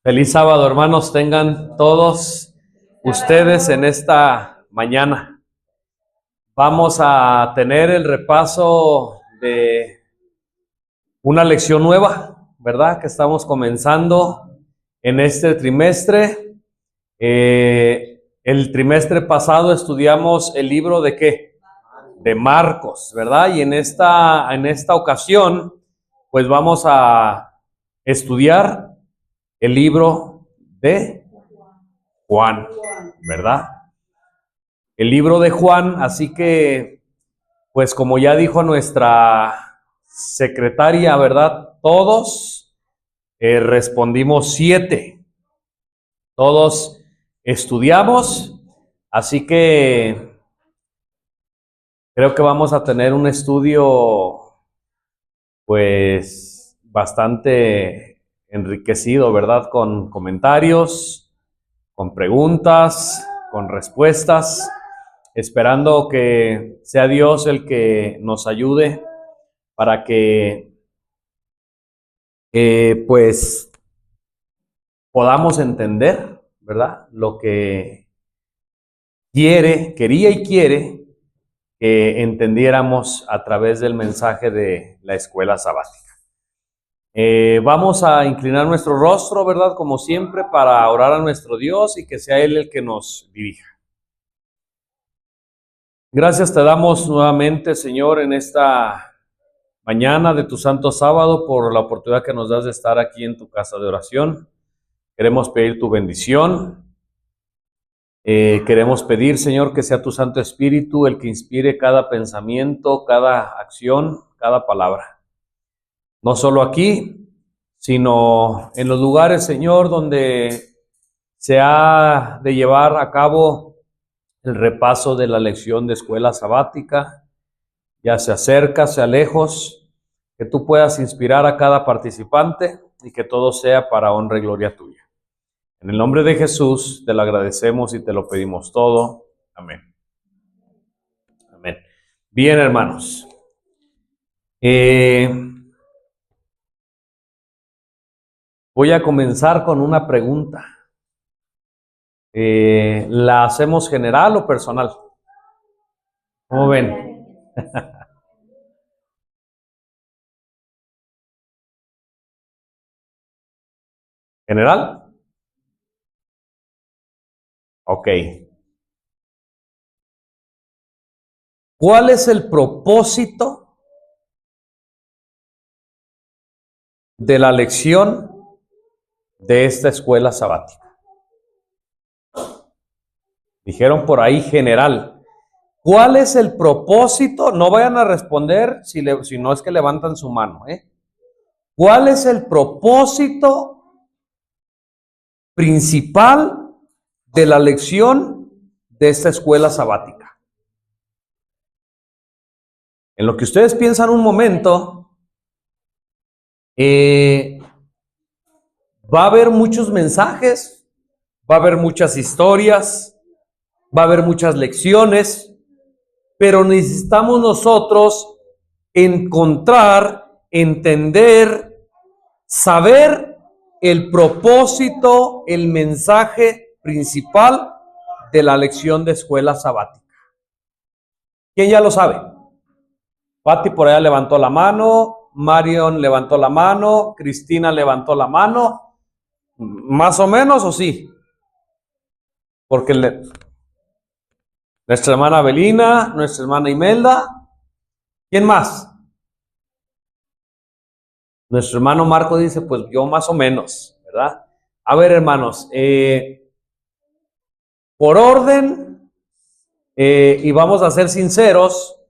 Feliz sábado, hermanos, tengan todos ustedes en esta mañana. Vamos a tener el repaso de una lección nueva, ¿verdad? Que estamos comenzando en este trimestre. El trimestre pasado estudiamos el libro de ¿qué? De Marcos, ¿verdad? Y en esta ocasión, pues vamos a estudiar el libro de Juan, ¿verdad? El libro de Juan, así que, pues como ya dijo nuestra secretaria, ¿verdad? Todos respondimos 7. Todos estudiamos, así que creo que vamos a tener un estudio, pues, bastante enriquecido, ¿verdad? Con comentarios, con preguntas, con respuestas, esperando que sea Dios el que nos ayude para que pues podamos entender, ¿verdad? Lo que quería y quiere que entendiéramos a través del mensaje de la escuela sabática. Vamos a inclinar nuestro rostro, ¿verdad? Como siempre, para orar a nuestro Dios y que sea Él el que nos dirija. Gracias te damos nuevamente, Señor, en esta mañana de tu santo sábado por la oportunidad que nos das de estar aquí en tu casa de oración. Queremos pedir tu bendición. Queremos pedir, Señor, que sea tu Santo Espíritu el que inspire cada pensamiento, cada acción, cada palabra. No solo aquí, sino en los lugares, Señor, donde se ha de llevar a cabo el repaso de la lección de escuela sabática, ya sea cerca, sea lejos, que tú puedas inspirar a cada participante y que todo sea para honra y gloria tuya. En el nombre de Jesús te lo agradecemos y te lo pedimos todo. Amén. Amén. Bien, hermanos. Voy a comenzar con una pregunta. ¿La hacemos general o personal? ¿Cómo ven? ¿General? Ok. ¿Cuál es el propósito de la lección de esta escuela sabática? Dijeron por ahí general. ¿Cuál es el propósito? No vayan a responder si no es que levantan su mano. ¿Cuál es el propósito principal de la lección de esta escuela sabática? En lo que ustedes piensan un momento, va a haber muchos mensajes, va a haber muchas historias, va a haber muchas lecciones, pero necesitamos nosotros encontrar, entender, saber el propósito, el mensaje principal de la lección de escuela sabática. ¿Quién ya lo sabe? Pati por allá levantó la mano, Marion levantó la mano, Cristina levantó la mano, más o menos, ¿o sí? Porque nuestra hermana Belina, nuestra hermana Imelda, ¿quién más? Nuestro hermano Marco dice, pues yo más o menos, ¿verdad? A ver, hermanos, por orden, y vamos a ser sinceros,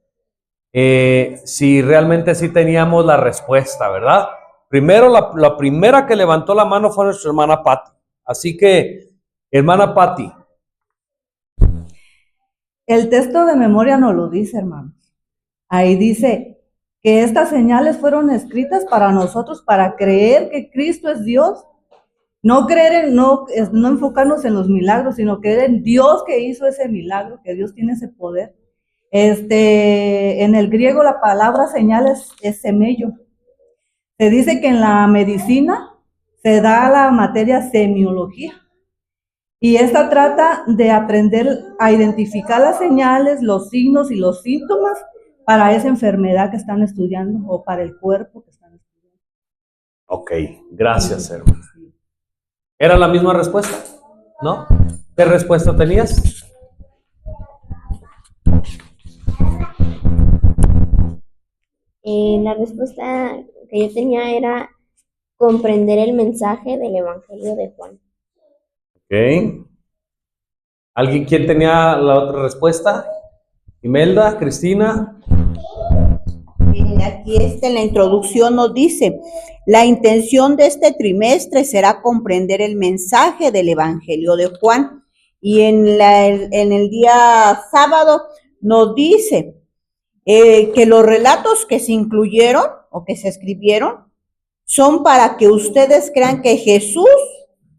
si realmente sí teníamos la respuesta, ¿verdad? Primero, la primera que levantó la mano fue nuestra hermana Patti. Así que, hermana Patti. El texto de memoria nos lo dice, hermanos. Ahí dice que estas señales fueron escritas para nosotros, para creer que Cristo es Dios. No creer no enfocarnos en los milagros, sino creer en Dios que hizo ese milagro, que Dios tiene ese poder. En el griego la palabra señal es semello. Se dice que en la medicina se da la materia semiología. Y esta trata de aprender a identificar las señales, los signos y los síntomas para esa enfermedad que están estudiando o para el cuerpo que están estudiando. Ok, gracias, hermano. ¿Era la misma respuesta? ¿No? ¿Qué respuesta tenías? La respuesta que yo tenía era comprender el mensaje del Evangelio de Juan. Ok. ¿Quién tenía la otra respuesta? Imelda, Cristina. Aquí en la introducción nos dice, la intención de este trimestre será comprender el mensaje del Evangelio de Juan. Y en el día sábado nos dice que los relatos que se incluyeron o que se escribieron son para que ustedes crean que Jesús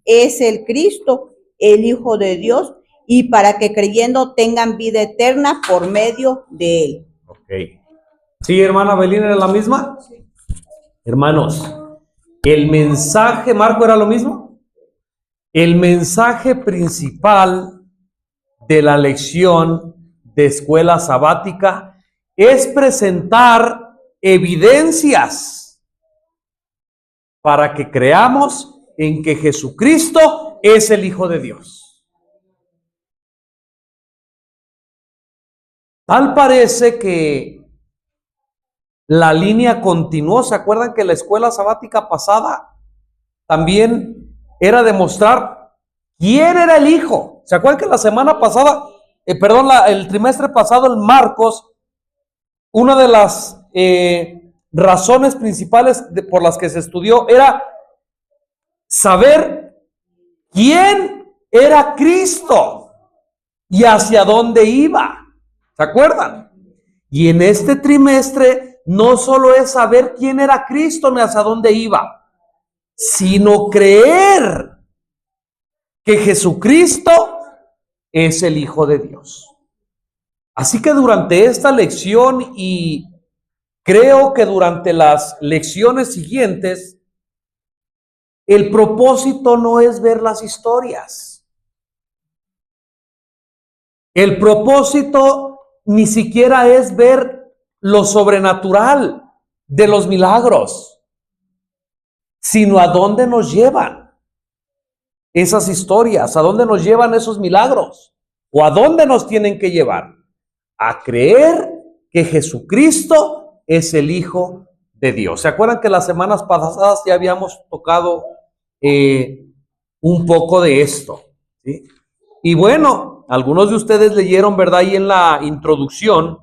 es el Cristo, el Hijo de Dios, y para que creyendo tengan vida eterna por medio de él. Ok. ¿Sí, hermana Belina, era la misma? Sí. Hermanos, el mensaje, Marco, ¿era lo mismo? El mensaje principal de la lección de escuela sabática es presentar evidencias para que creamos en que Jesucristo es el Hijo de Dios. Tal parece que la línea continuó. ¿Se acuerdan que la escuela sabática pasada también era demostrar quién era el Hijo? ¿Se acuerdan que la semana pasada, el trimestre pasado, en Marcos, una de las razones principales por las que se estudió era saber quién era Cristo y hacia dónde iba? ¿Se acuerdan? Y en este trimestre no solo es saber quién era Cristo ni hacia dónde iba, sino creer que Jesucristo es el Hijo de Dios. Así que durante esta lección, y creo que durante las lecciones siguientes, el propósito no es ver las historias. El propósito ni siquiera es ver lo sobrenatural de los milagros, sino a dónde nos llevan esas historias, a dónde nos llevan esos milagros, o a dónde nos tienen que llevar. A creer que Jesucristo es el Hijo de Dios. ¿Se acuerdan que las semanas pasadas ya habíamos tocado un poco de esto? ¿Sí? Y bueno, algunos de ustedes leyeron, ¿verdad? Y en la introducción,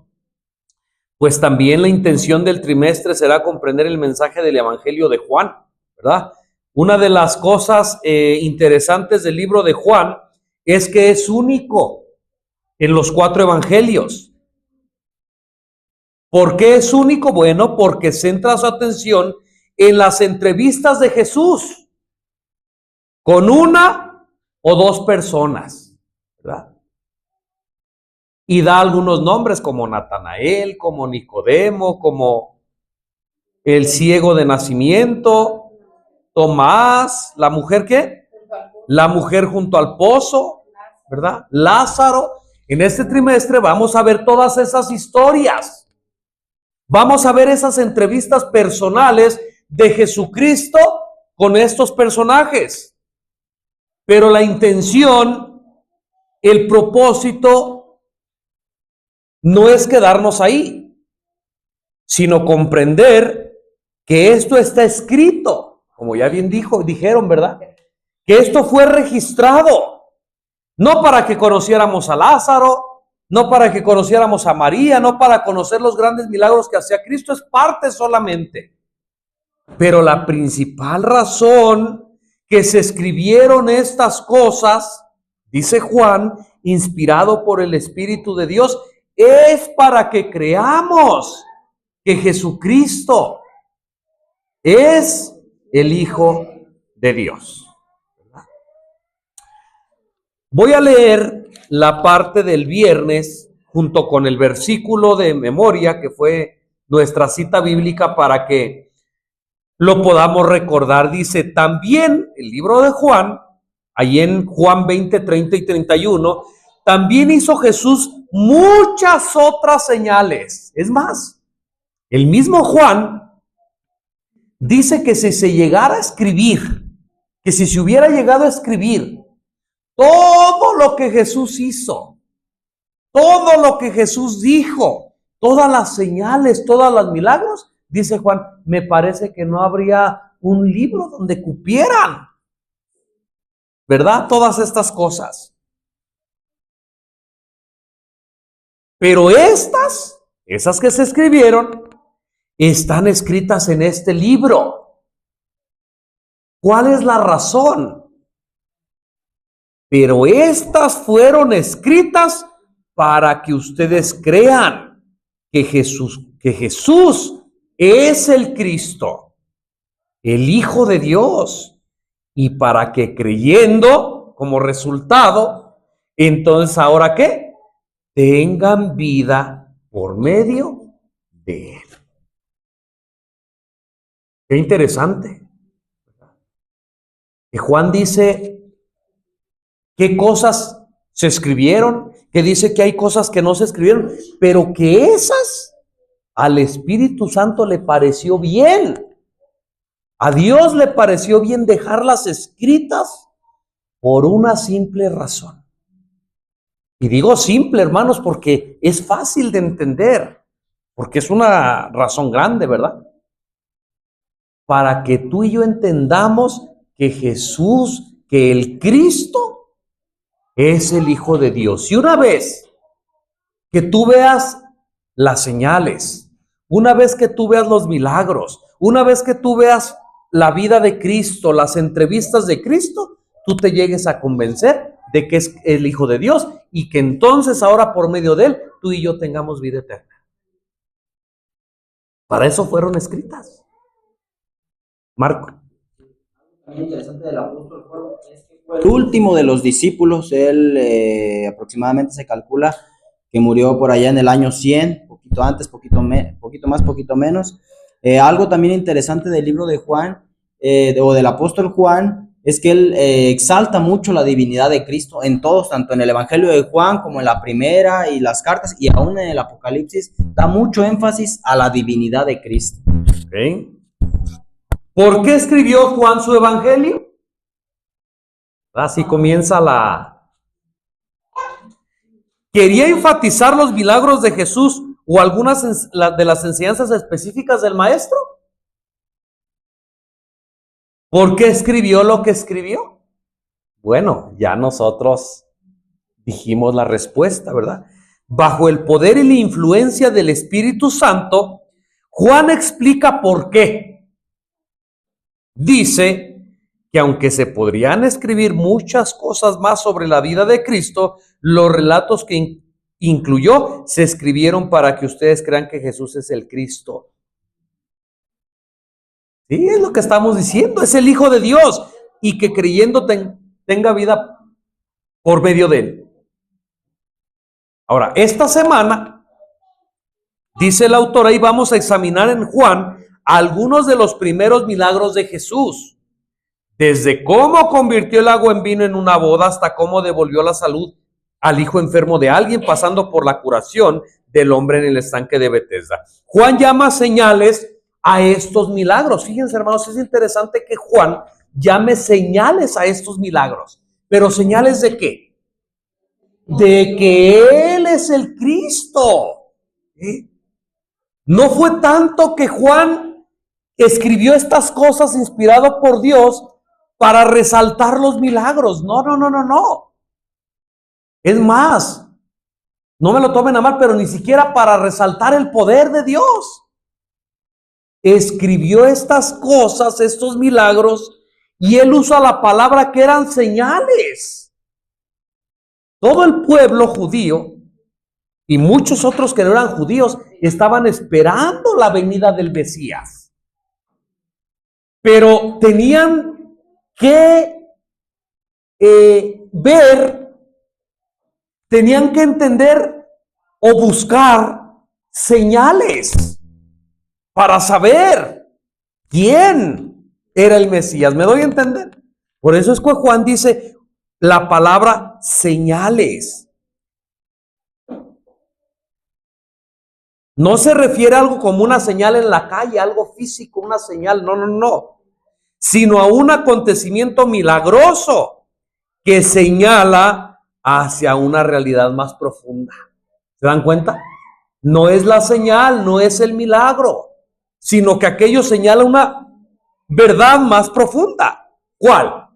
pues también la intención del trimestre será comprender el mensaje del Evangelio de Juan, ¿verdad? Una de las cosas interesantes del libro de Juan es que es único en los 4 evangelios. ¿Por qué es único? Bueno, porque centra su atención en las entrevistas de Jesús con una o 2 personas, ¿verdad? Y da algunos nombres como Natanael, como Nicodemo, como el ciego de nacimiento, Tomás, la mujer ¿qué? La mujer junto al pozo, ¿verdad? Lázaro. En este trimestre vamos a ver todas esas historias. Vamos a ver esas entrevistas personales de Jesucristo con estos personajes. Pero la intención, el propósito, no es quedarnos ahí, sino comprender que esto está escrito, como ya bien dijeron, ¿verdad? Que esto fue registrado, no para que conociéramos a Lázaro, no para que conociéramos a María, no para conocer los grandes milagros que hacía Cristo, es parte solamente. Pero la principal razón que se escribieron estas cosas, dice Juan, inspirado por el Espíritu de Dios, es para que creamos que Jesucristo es el Hijo de Dios. Voy a leer la parte del viernes junto con el versículo de memoria que fue nuestra cita bíblica para que lo podamos recordar. Dice también el libro de Juan, ahí en Juan 20, 30 y 31, también hizo Jesús muchas otras señales. Es más, el mismo Juan dice que si se llegara a escribir, que si se hubiera llegado a escribir todo lo que Jesús hizo, todo lo que Jesús dijo, todas las señales, todos los milagros, dice Juan, me parece que no habría un libro donde cupieran, ¿verdad? Todas estas cosas. Pero esas que se escribieron, están escritas en este libro. ¿Cuál es la razón? Pero estas fueron escritas para que ustedes crean que Jesús es el Cristo, el Hijo de Dios, y para que creyendo como resultado, entonces ahora ¿qué? Tengan vida por medio de Él. Qué interesante. Que Juan dice qué cosas se escribieron, que dice que hay cosas que no se escribieron, pero que esas al Espíritu Santo le pareció bien. A Dios le pareció bien dejarlas escritas por una simple razón. Y digo simple, hermanos, porque es fácil de entender, porque es una razón grande, ¿verdad? Para que tú y yo entendamos que Jesús, que el Cristo, es el Hijo de Dios. Y una vez que tú veas las señales, una vez que tú veas los milagros, una vez que tú veas la vida de Cristo, las entrevistas de Cristo, tú te llegues a convencer de que es el Hijo de Dios y que entonces ahora por medio de Él, tú y yo tengamos vida eterna. Para eso fueron escritas. Marco. También interesante del apóstol Juan es que fue el último de los discípulos. Él aproximadamente se calcula que murió por allá en el año 100, poquito antes, poquito más, poquito menos. Algo también interesante del libro de Juan, o del apóstol Juan, es que él exalta mucho la divinidad de Cristo en todos, tanto en el Evangelio de Juan como en la primera y las cartas, y aún en el Apocalipsis, da mucho énfasis a la divinidad de Cristo. Okay. ¿Por qué escribió Juan su Evangelio? Así comienza ¿Quería enfatizar los milagros de Jesús o algunas de las enseñanzas específicas del Maestro? ¿Por qué escribió lo que escribió? Bueno, ya nosotros dijimos la respuesta, ¿verdad? Bajo el poder y la influencia del Espíritu Santo, Juan explica por qué. Dice que aunque se podrían escribir muchas cosas más sobre la vida de Cristo, los relatos que incluyó se escribieron para que ustedes crean que Jesús es el Cristo. Sí, es lo que estamos diciendo, es el Hijo de Dios y que creyendo tenga vida por medio de Él. Ahora, esta semana, dice la autora, y vamos a examinar en Juan algunos de los primeros milagros de Jesús, desde cómo convirtió el agua en vino en una boda hasta cómo devolvió la salud al hijo enfermo de alguien, pasando por la curación del hombre en el estanque de Betesda. Juan llama señales a estos milagros. Fíjense, hermanos, es interesante que Juan llame señales a estos milagros. ¿Pero señales de qué? De que Él es el Cristo. ¿Sí? No fue tanto que Juan escribió estas cosas inspirado por Dios para resaltar los milagros. No. Es más, no me lo tomen a mal, pero ni siquiera para resaltar el poder de Dios. Escribió estas cosas, estos milagros, y él usa la palabra que eran señales. Todo el pueblo judío y muchos otros que no eran judíos estaban esperando la venida del Mesías. Pero tenían que ver, tenían que entender o buscar señales para saber quién era el Mesías. ¿Me doy a entender? Por eso es que Juan dice la palabra señales. No se refiere a algo como una señal en la calle, algo físico, una señal, no, sino a un acontecimiento milagroso que señala hacia una realidad más profunda. ¿Se dan cuenta? No es la señal, no es el milagro, sino que aquello señala una verdad más profunda. ¿Cuál?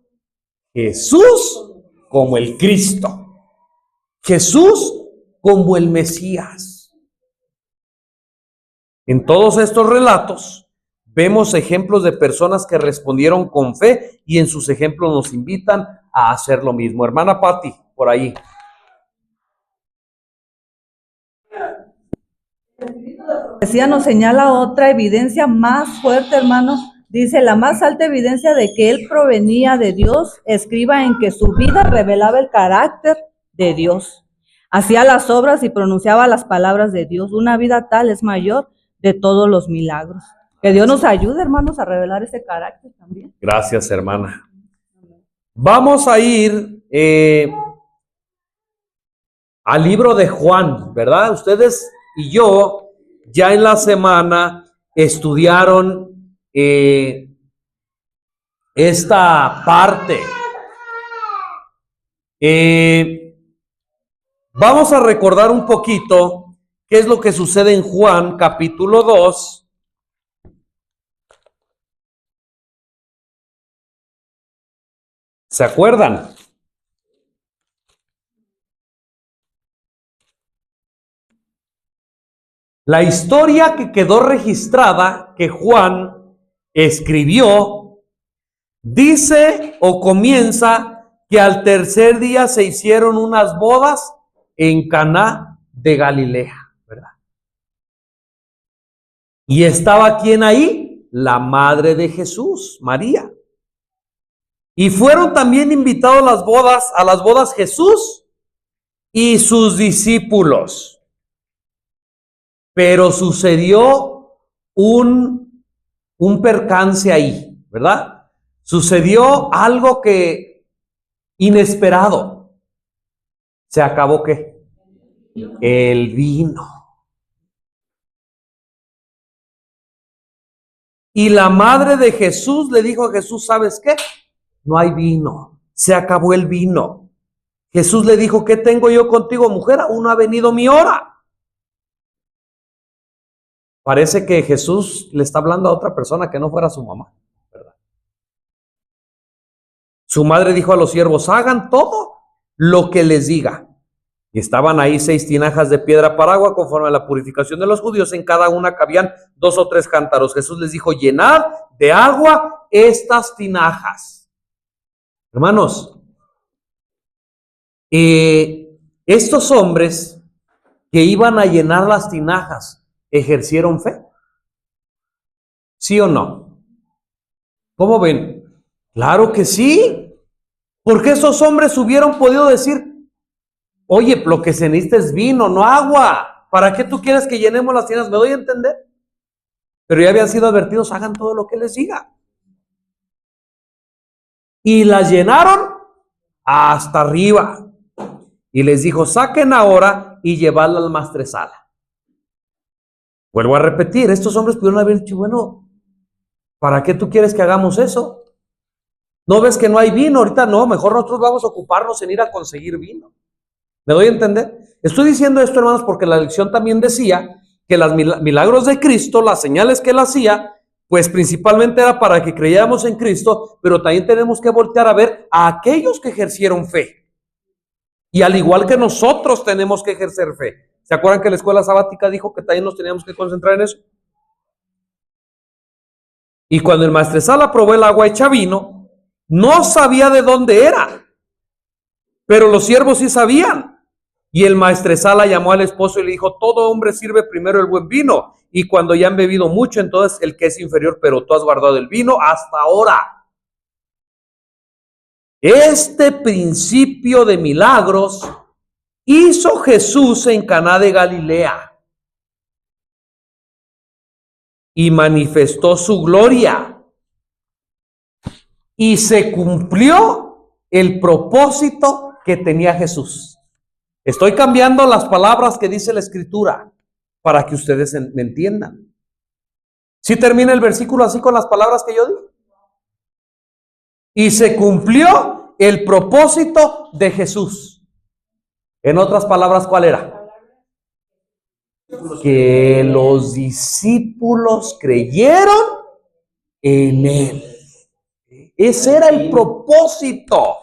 Jesús como el Cristo. Jesús como el Mesías. En todos estos relatos vemos ejemplos de personas que respondieron con fe y en sus ejemplos nos invitan a hacer lo mismo. Hermana Patti, por ahí. La profecía nos señala otra evidencia más fuerte, hermano. Dice, la más alta evidencia de que él provenía de Dios, escriba en que su vida revelaba el carácter de Dios. Hacía las obras y pronunciaba las palabras de Dios. Una vida tal es mayor de todos los milagros. Que Dios nos ayude, hermanos, a revelar ese carácter también. Gracias, hermana. Vamos a ir al libro de Juan, ¿verdad? Ustedes y yo ya en la semana estudiaron esta parte. Vamos a recordar un poquito qué es lo que sucede en Juan capítulo 2. ¿Se acuerdan? La historia que quedó registrada que Juan escribió dice o comienza que al tercer día se hicieron unas bodas en Caná de Galilea, ¿verdad? Y estaba ¿quién ahí? La madre de Jesús, María. Y fueron también invitados a las bodas Jesús y sus discípulos. Pero sucedió un percance ahí, ¿verdad? Sucedió algo que inesperado. ¿Se acabó qué? El vino. Y la madre de Jesús le dijo a Jesús, ¿sabes qué? No hay vino, se acabó el vino. Jesús le dijo, ¿qué tengo yo contigo, mujer? Aún no ha venido mi hora. Parece que Jesús le está hablando a otra persona que no fuera su mamá, ¿verdad? Su madre dijo a los siervos, hagan todo lo que les diga. Y estaban ahí 6 tinajas de piedra para agua, conforme a la purificación de los judíos. En cada una cabían 2 o 3 cántaros. Jesús les dijo, llenad de agua estas tinajas. Hermanos, estos hombres que iban a llenar las tinajas, ¿ejercieron fe? ¿Sí o no? ¿Cómo ven? Claro que sí, porque esos hombres hubieran podido decir, oye, lo que se necesita es vino, no agua. ¿Para qué tú quieres que llenemos las tinajas? ¿Me doy a entender? Pero ya habían sido advertidos, hagan todo lo que les diga. Y las llenaron hasta arriba. Y les dijo, saquen ahora y llevadla al maestresala. Vuelvo a repetir, estos hombres pudieron haber dicho, bueno, ¿para qué tú quieres que hagamos eso? ¿No ves que no hay vino? Ahorita no, mejor nosotros vamos a ocuparnos en ir a conseguir vino. ¿Me doy a entender? Estoy diciendo esto, hermanos, porque la lección también decía que los milagros de Cristo, las señales que él hacía, pues principalmente era para que creyéramos en Cristo, pero también tenemos que voltear a ver a aquellos que ejercieron fe. Y al igual que nosotros tenemos que ejercer fe. ¿Se acuerdan que la escuela sabática dijo que también nos teníamos que concentrar en eso? Y cuando el maestresala probó el agua hecha vino, no sabía de dónde era, pero los siervos sí sabían. Y el maestresala llamó al esposo y le dijo, todo hombre sirve primero el buen vino, y cuando ya han bebido mucho, entonces el que es inferior, pero tú has guardado el vino hasta ahora. Este principio de milagros hizo Jesús en Caná de Galilea y manifestó su gloria, y se cumplió el propósito que tenía Jesús. Estoy cambiando las palabras que dice la Escritura para que ustedes me entiendan. ¿Sí termina el versículo así con las palabras que yo di? Y se cumplió el propósito de Jesús. En otras palabras, ¿cuál era? Que los discípulos creyeron en él. Ese era el propósito.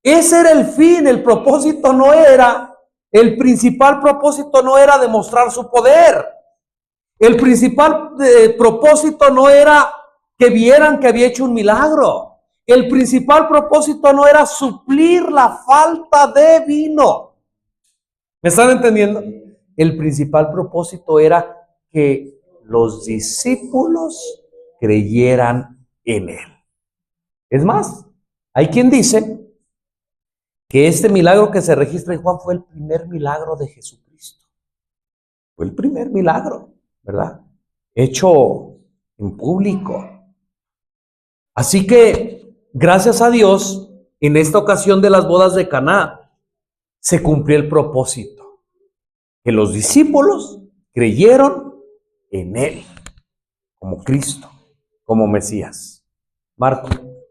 Ese era el fin. El propósito no era, el principal propósito no era demostrar su poder. El principal propósito no era que vieran que había hecho un milagro. El principal propósito no era suplir la falta de vino. ¿Me están entendiendo? El principal propósito era que los discípulos creyeran en él. Es más, hay quien dice que este milagro que se registra en Juan fue el primer milagro de Jesucristo. Fue el primer milagro, ¿verdad? Hecho en público. Así que, gracias a Dios, en esta ocasión de las bodas de Caná, se cumplió el propósito. Que los discípulos creyeron en él, como Cristo, como Mesías. Marco.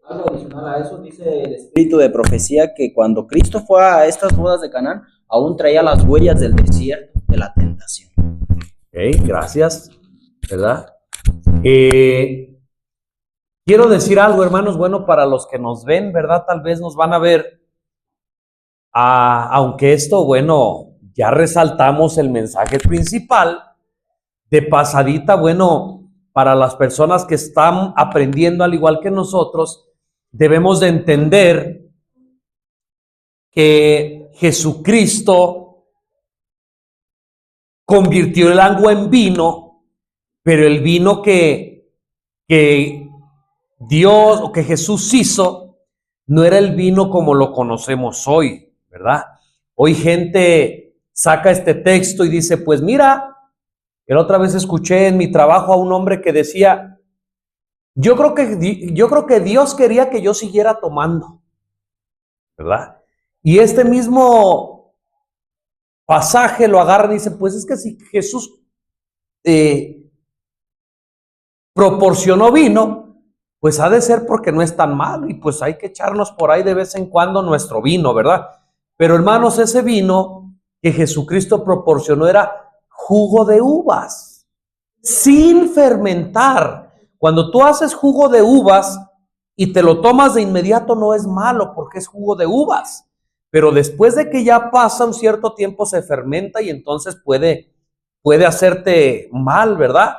Algo adicional a eso, dice el espíritu de profecía que cuando Cristo fue a estas bodas de Canaán, aún traía las huellas del desierto, de la tentación. Ok, gracias, ¿verdad? Quiero decir algo, hermanos, bueno, para los que nos ven, ¿verdad? Tal vez nos van a ver, aunque esto, bueno, ya resaltamos el mensaje principal, de pasadita, bueno, para las personas que están aprendiendo al igual que nosotros, debemos de entender que Jesucristo convirtió el agua en vino, pero el vino que Dios o que Jesús hizo no era el vino como lo conocemos hoy, ¿verdad? Hoy gente saca este texto y dice, pues mira, la otra vez escuché en mi trabajo a un hombre que decía, yo creo que Dios quería que yo siguiera tomando, ¿verdad? Y este mismo pasaje lo agarran y dicen, pues es que si Jesús proporcionó vino, pues ha de ser porque no es tan malo y pues hay que echarnos por ahí de vez en cuando nuestro vino, ¿verdad? Pero hermanos, ese vino que Jesucristo proporcionó era jugo de uvas, sin fermentar. Cuando tú haces jugo de uvas y te lo tomas de inmediato no es malo porque es jugo de uvas, pero después de que ya pasa un cierto tiempo se fermenta y entonces puede hacerte mal, ¿verdad?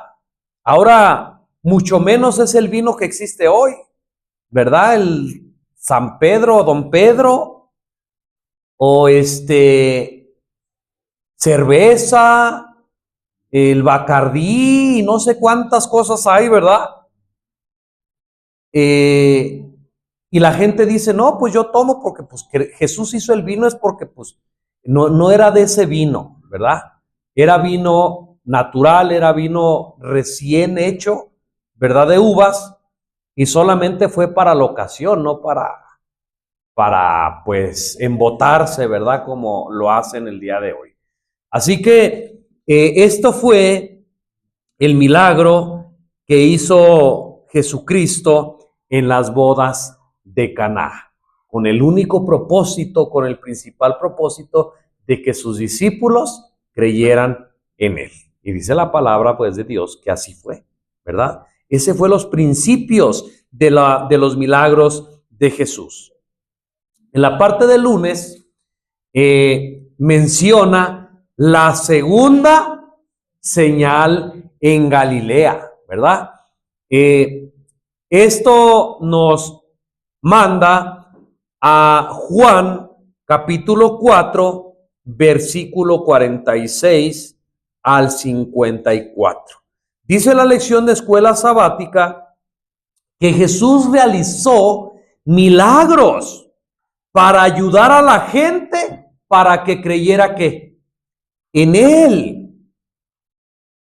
Ahora, mucho menos es el vino que existe hoy, ¿verdad? El San Pedro, Don Pedro, o cerveza, el Bacardí, no sé cuántas cosas hay, ¿verdad? Y la gente dice, no, pues yo tomo porque pues Jesús hizo el vino, es porque pues no era de ese vino, ¿verdad? Era vino natural, era vino recién hecho, ¿verdad? De uvas, y solamente fue para la ocasión, no para pues embotarse, ¿verdad? Como lo hacen el día de hoy. Así que esto fue el milagro que hizo Jesucristo en las bodas de Caná, con el único propósito, con el principal propósito de que sus discípulos creyeran en él. Y dice la palabra pues de Dios que así fue, ¿verdad? Ese fue los principios de los milagros de Jesús. En la parte del lunes menciona la segunda señal en Galilea, ¿verdad? Esto nos manda a Juan capítulo 4, versículo 46 al 54. Dice la lección de escuela sabática que Jesús realizó milagros para ayudar a la gente para que creyera que en él.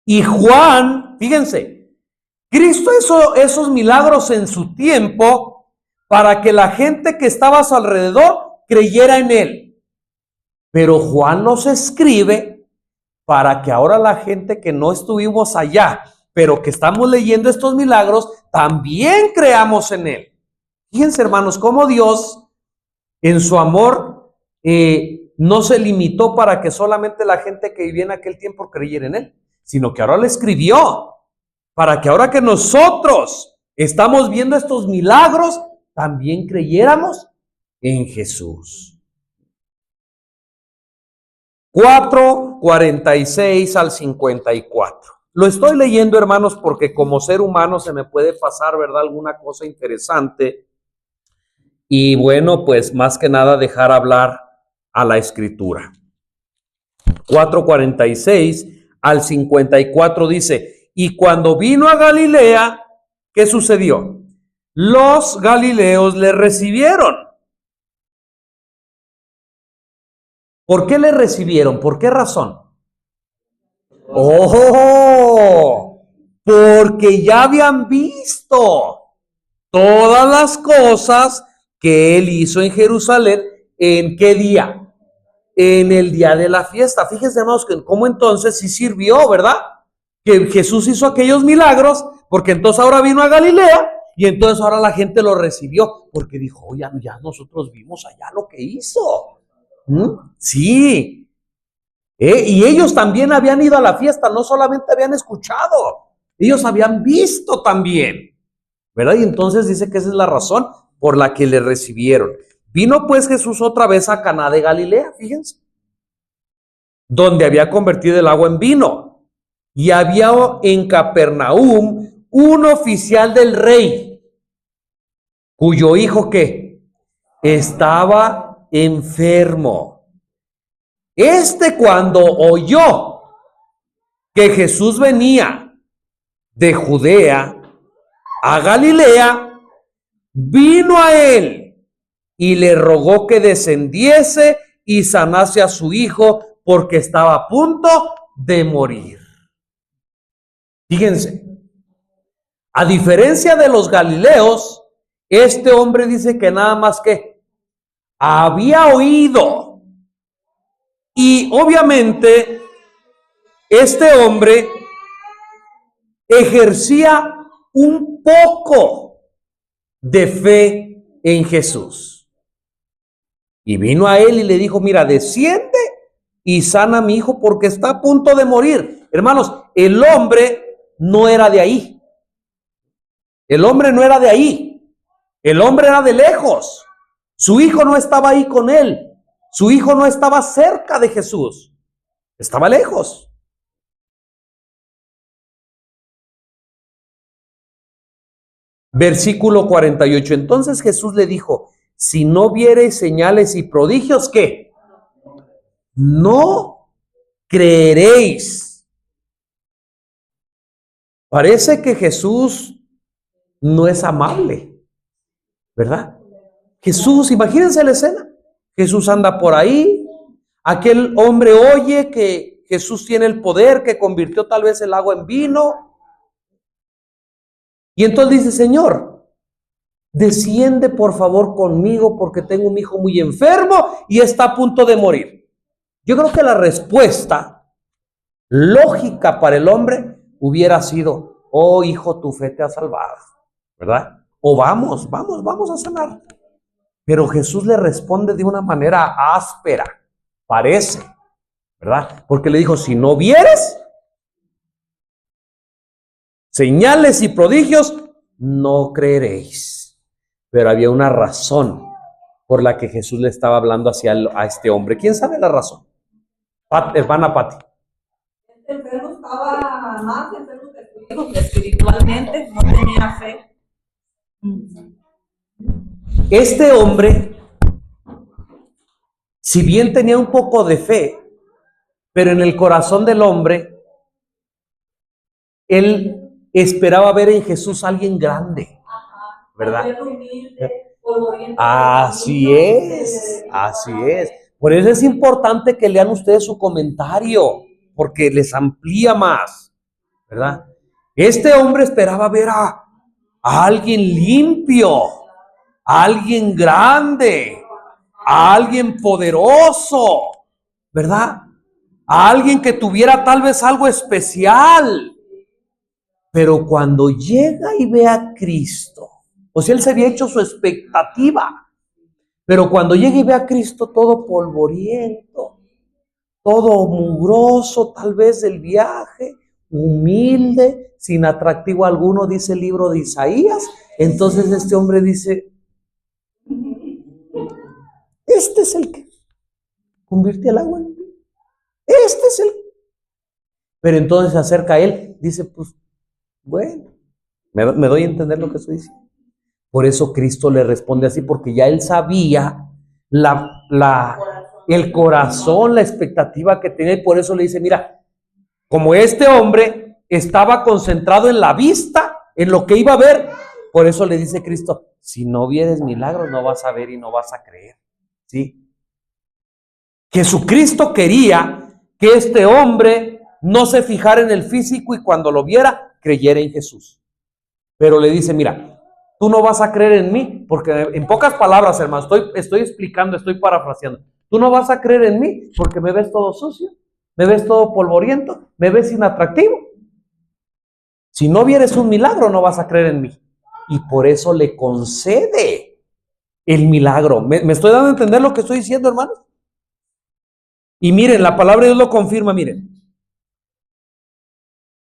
Y Juan, fíjense, Cristo hizo esos milagros en su tiempo para que la gente que estaba a su alrededor creyera en él. Pero Juan nos escribe para que ahora la gente que no estuvimos allá, pero que estamos leyendo estos milagros, también creamos en él. Fíjense, hermanos, cómo Dios, en su amor, no se limitó para que solamente la gente que vivía en aquel tiempo creyera en él, sino que ahora le escribió para que ahora que nosotros estamos viendo estos milagros, también creyéramos en Jesús. 4:46 al 54. Lo estoy leyendo, hermanos, porque como ser humano se me puede pasar, ¿verdad?, alguna cosa interesante. Y bueno, pues más que nada dejar hablar a la Escritura. 4:46 al 54 dice: y cuando vino a Galilea, ¿qué sucedió? Los galileos le recibieron. ¿Por qué le recibieron? ¿Por qué razón? ¡Oh! Porque ya habían visto todas las cosas que él hizo en Jerusalén. ¿En qué día? En el día de la fiesta. Fíjense, hermanos, que cómo entonces sí sirvió, ¿verdad? Que Jesús hizo aquellos milagros, porque entonces ahora vino a Galilea y entonces ahora la gente lo recibió, porque dijo, oye, ya nosotros vimos allá lo que hizo. Sí. Y ellos también habían ido a la fiesta, no solamente habían escuchado, ellos habían visto también, ¿verdad? Y entonces dice que esa es la razón por la que le recibieron. Vino pues Jesús otra vez a Caná de Galilea, fíjense, donde había convertido el agua en vino. Y había en Capernaum un oficial del rey, cuyo hijo, ¿qué? Estaba enfermo. Cuando oyó que Jesús venía de Judea a Galilea, vino a él y le rogó que descendiese y sanase a su hijo, porque estaba a punto de morir. Fíjense, a diferencia de los galileos, este hombre dice que nada más que había oído. Y obviamente este hombre ejercía un poco de fe en Jesús. Y vino a él y le dijo, mira, desciende y sana a mi hijo porque está a punto de morir. Hermanos, el hombre no era de ahí. El hombre no era de ahí. El hombre era de lejos. Su hijo no estaba ahí con él. Su hijo no estaba cerca de Jesús. Estaba lejos. Versículo 48. Entonces Jesús le dijo, si no viereis señales y prodigios, ¿qué? No creeréis. Parece que Jesús no es amable, ¿verdad? Jesús, imagínense la escena. Jesús anda por ahí, aquel hombre oye que Jesús tiene el poder, que convirtió tal vez el agua en vino. Y entonces dice, Señor, desciende por favor conmigo porque tengo un hijo muy enfermo y está a punto de morir. Yo creo que la respuesta lógica para el hombre hubiera sido, oh hijo, tu fe te ha salvado, ¿verdad? O vamos a sanar. Pero Jesús le responde de una manera áspera, parece, ¿verdad? Porque le dijo, si no vieres señales y prodigios, no creeréis. Pero había una razón por la que Jesús le estaba hablando a este hombre. ¿Quién sabe la razón? Hermana Pati. Este enfermo estaba más enfermo que su hijo, que espiritualmente no tenía fe. Este hombre, si bien tenía un poco de fe, pero en el corazón del hombre, él esperaba ver en Jesús a alguien grande, ¿verdad? Así es. Por eso es importante que lean ustedes su comentario, porque les amplía más, ¿verdad? Este hombre esperaba ver a alguien limpio, a alguien grande, a alguien poderoso, ¿verdad? A alguien que tuviera tal vez algo especial. Pero cuando llega y ve a Cristo, o sea, él se había hecho su expectativa, pero cuando llega y ve a Cristo todo polvoriento, todo mugroso tal vez del viaje, humilde, sin atractivo alguno, dice el libro de Isaías, entonces este hombre dice, este es el que convierte el agua en vino, este es el. Pero entonces se acerca a él, dice, pues, bueno, me doy a entender lo que estoy diciendo. Por eso Cristo le responde así, porque ya él sabía el corazón, la expectativa que tenía, y por eso le dice, mira, como este hombre estaba concentrado en la vista, en lo que iba a ver, por eso le dice Cristo, si no vieres milagros no vas a ver y no vas a creer, ¿sí? Jesucristo quería que este hombre no se fijara en el físico y cuando lo viera, creyera en Jesús. Pero le dice, mira, tú no vas a creer en mí, porque en pocas palabras, hermano, estoy explicando, estoy parafraseando. Tú no vas a creer en mí porque me ves todo sucio, me ves todo polvoriento, me ves inatractivo. Si no vieres un milagro, no vas a creer en mí. Y por eso le concede el milagro. ¿Me estoy dando a entender lo que estoy diciendo, hermanos? Y miren, la palabra de Dios lo confirma, miren.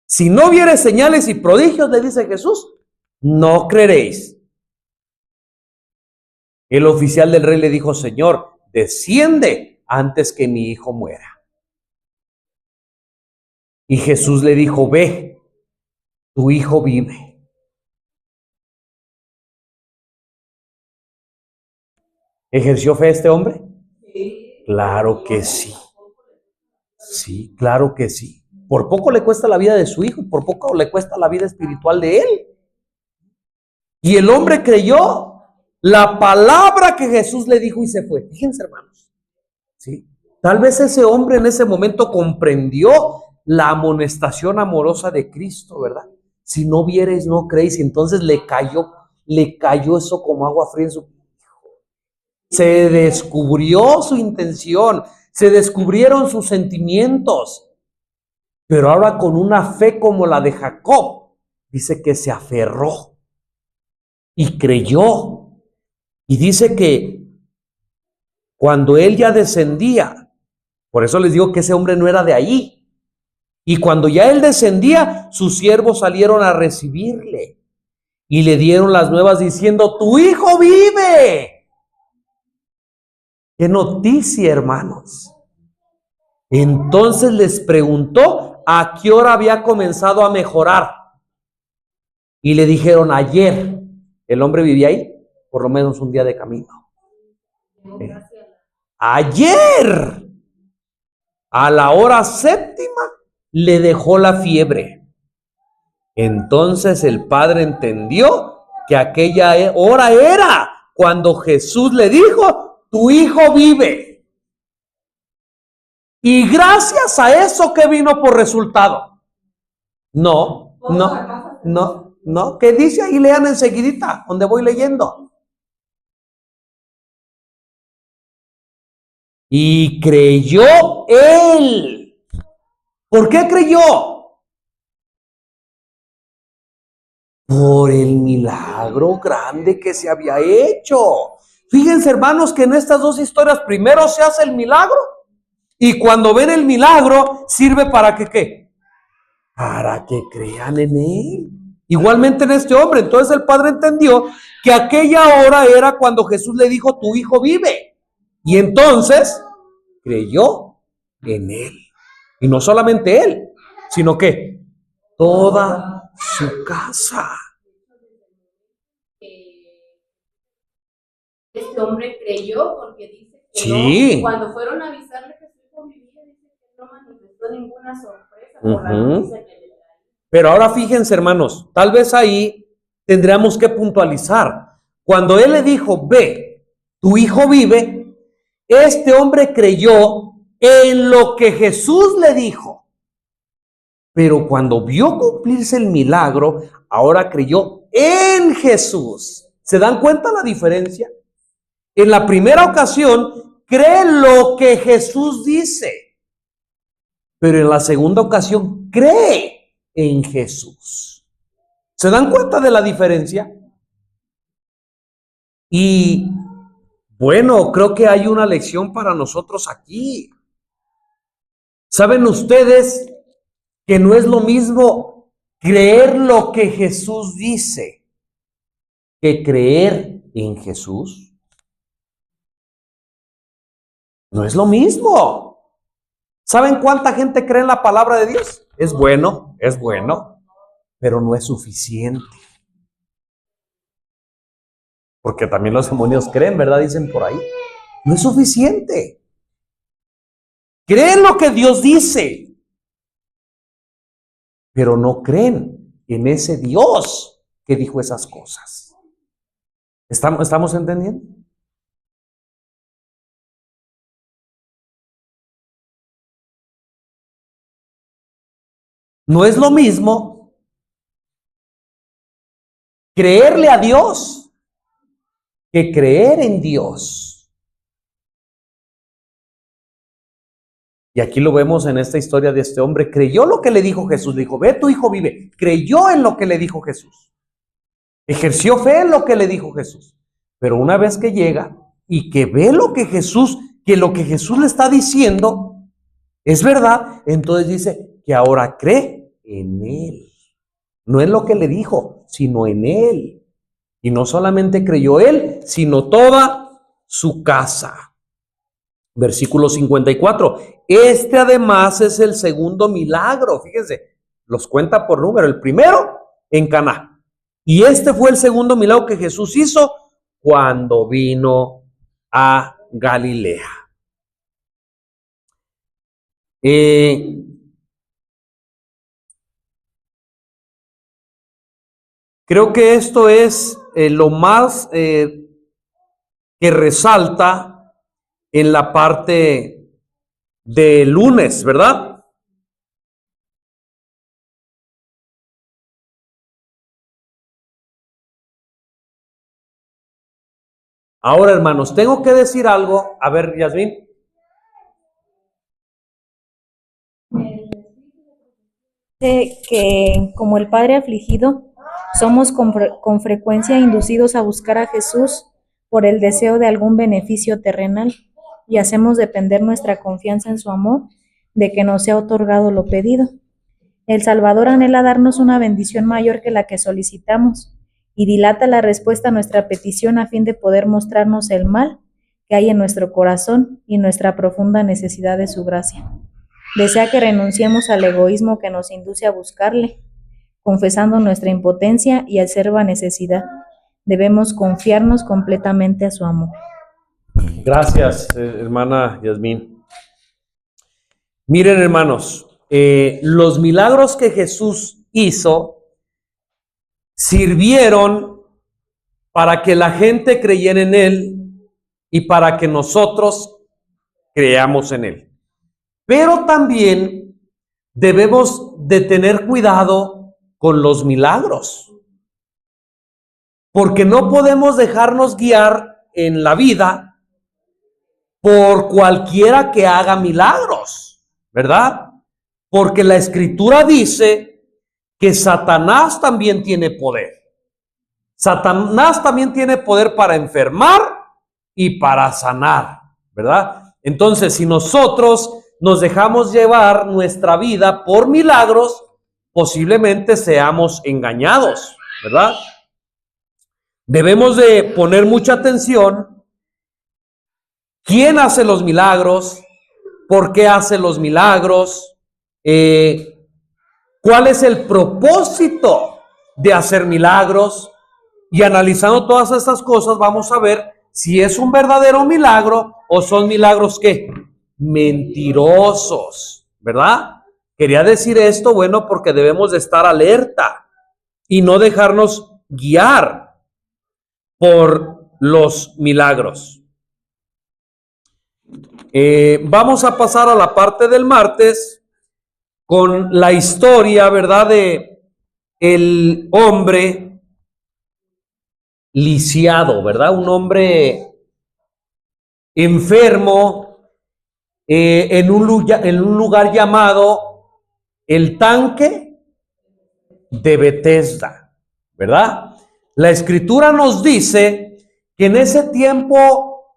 Si no vieres señales y prodigios, le dice Jesús, no creeréis. El oficial del rey le dijo, Señor, desciende antes que mi hijo muera. Y Jesús le dijo, ve, tu hijo vive. ¿Ejerció fe este hombre? Sí. Claro que sí. Sí, claro que sí. Por poco le cuesta la vida de su hijo, por poco le cuesta la vida espiritual de él. Y el hombre creyó la palabra que Jesús le dijo y se fue. Fíjense, hermanos. ¿Sí? Tal vez ese hombre en ese momento comprendió la amonestación amorosa de Cristo, ¿verdad? Si no viereis, no creéis. Y entonces le cayó eso como agua fría en su hijo. Se descubrió su intención, se descubrieron sus sentimientos. Pero ahora con una fe como la de Jacob, dice que se aferró y creyó. Y dice que cuando él ya descendía, por eso les digo que ese hombre no era de allí. Y cuando ya él descendía, sus siervos salieron a recibirle y le dieron las nuevas diciendo, tu hijo vive. ¡Qué noticia, hermanos! Entonces les preguntó a qué hora había comenzado a mejorar. Y le dijeron, ayer. El hombre vivía ahí, por lo menos un día de camino. Ayer, a la hora séptima, le dejó la fiebre. Entonces el padre entendió que aquella hora era cuando Jesús le dijo, tu hijo vive. Y gracias a eso, ¿qué vino por resultado? No. ¿Qué dice ahí? Lean enseguidita, donde voy leyendo. Y creyó él. ¿Por qué creyó? Por el milagro grande que se había hecho. Fíjense, hermanos, que en estas dos historias primero se hace el milagro y cuando ven el milagro sirve para que ¿qué? Para que crean en él. Igualmente en este hombre. Entonces el padre entendió que aquella hora era cuando Jesús le dijo, tu hijo vive. Y entonces creyó en él. Y no solamente él, sino que toda su casa. Este hombre creyó porque dice que sí. No, cuando fueron a avisarle que su hijo vivía, dice que no manifestó ninguna sorpresa por la noticia que le traía. Pero ahora fíjense, hermanos, tal vez ahí tendríamos que puntualizar. Cuando él le dijo, ve, tu hijo vive, este hombre creyó en lo que Jesús le dijo. Pero cuando vio cumplirse el milagro, ahora creyó en Jesús. ¿Se dan cuenta la diferencia? En la primera ocasión, cree lo que Jesús dice. Pero en la segunda ocasión, cree en Jesús. ¿Se dan cuenta de la diferencia? Y bueno, creo que hay una lección para nosotros aquí. ¿Saben ustedes que no es lo mismo creer lo que Jesús dice que creer en Jesús? No es lo mismo. ¿Saben cuánta gente cree en la palabra de Dios? Es bueno, pero no es suficiente. Porque también los demonios creen, ¿verdad? Dicen por ahí. No es suficiente. Creen lo que Dios dice, pero no creen en ese Dios que dijo esas cosas. ¿Estamos entendiendo? No es lo mismo creerle a Dios que creer en Dios. Y aquí lo vemos en esta historia de este hombre. Creyó lo que le dijo Jesús. Le dijo, ve, tu hijo vive. Creyó en lo que le dijo Jesús. Ejerció fe en lo que le dijo Jesús. Pero una vez que llega y que ve lo que Jesús le está diciendo es verdad, entonces dice que ahora cree en Él. No en lo que le dijo, sino en Él. Y no solamente creyó él, sino toda su casa. Versículo 54. Este además es el segundo milagro. Fíjense, los cuenta por número. El primero en Caná. Y este fue el segundo milagro que Jesús hizo cuando vino a Galilea. Creo que esto es lo más que resalta en la parte de lunes, ¿verdad? Ahora, hermanos, tengo que decir algo. A ver, Yasmín. Que como el Padre afligido, somos con frecuencia inducidos a buscar a Jesús por el deseo de algún beneficio terrenal y hacemos depender nuestra confianza en su amor de que nos sea otorgado lo pedido. El Salvador anhela darnos una bendición mayor que la que solicitamos y dilata la respuesta a nuestra petición a fin de poder mostrarnos el mal que hay en nuestro corazón y nuestra profunda necesidad de su gracia. Desea que renunciemos al egoísmo que nos induce a buscarle, confesando nuestra impotencia y acerba necesidad. Debemos confiarnos completamente a su amor. Gracias, hermana Yasmín. Miren, hermanos, los milagros que Jesús hizo sirvieron para que la gente creyera en Él y para que nosotros creamos en Él. Pero también debemos de tener cuidado con los milagros, porque no podemos dejarnos guiar en la vida por cualquiera que haga milagros, ¿verdad? Porque la Escritura dice que Satanás también tiene poder. Satanás también tiene poder para enfermar y para sanar, ¿verdad? Entonces, si nosotros nos dejamos llevar nuestra vida por milagros, posiblemente seamos engañados, ¿verdad? Debemos de poner mucha atención. ¿Quién hace los milagros? ¿Por qué hace los milagros? ¿Cuál es el propósito de hacer milagros? Y analizando todas estas cosas, vamos a ver si es un verdadero milagro o son milagros ¿qué? Mentirosos, ¿verdad? Quería decir esto, bueno, porque debemos de estar alerta y no dejarnos guiar por los milagros. Vamos a pasar a la parte del martes con la historia, ¿verdad? De el hombre lisiado, ¿verdad? Un hombre enfermo en un lugar llamado el Tanque de Betesda, ¿verdad? La Escritura nos dice que en ese tiempo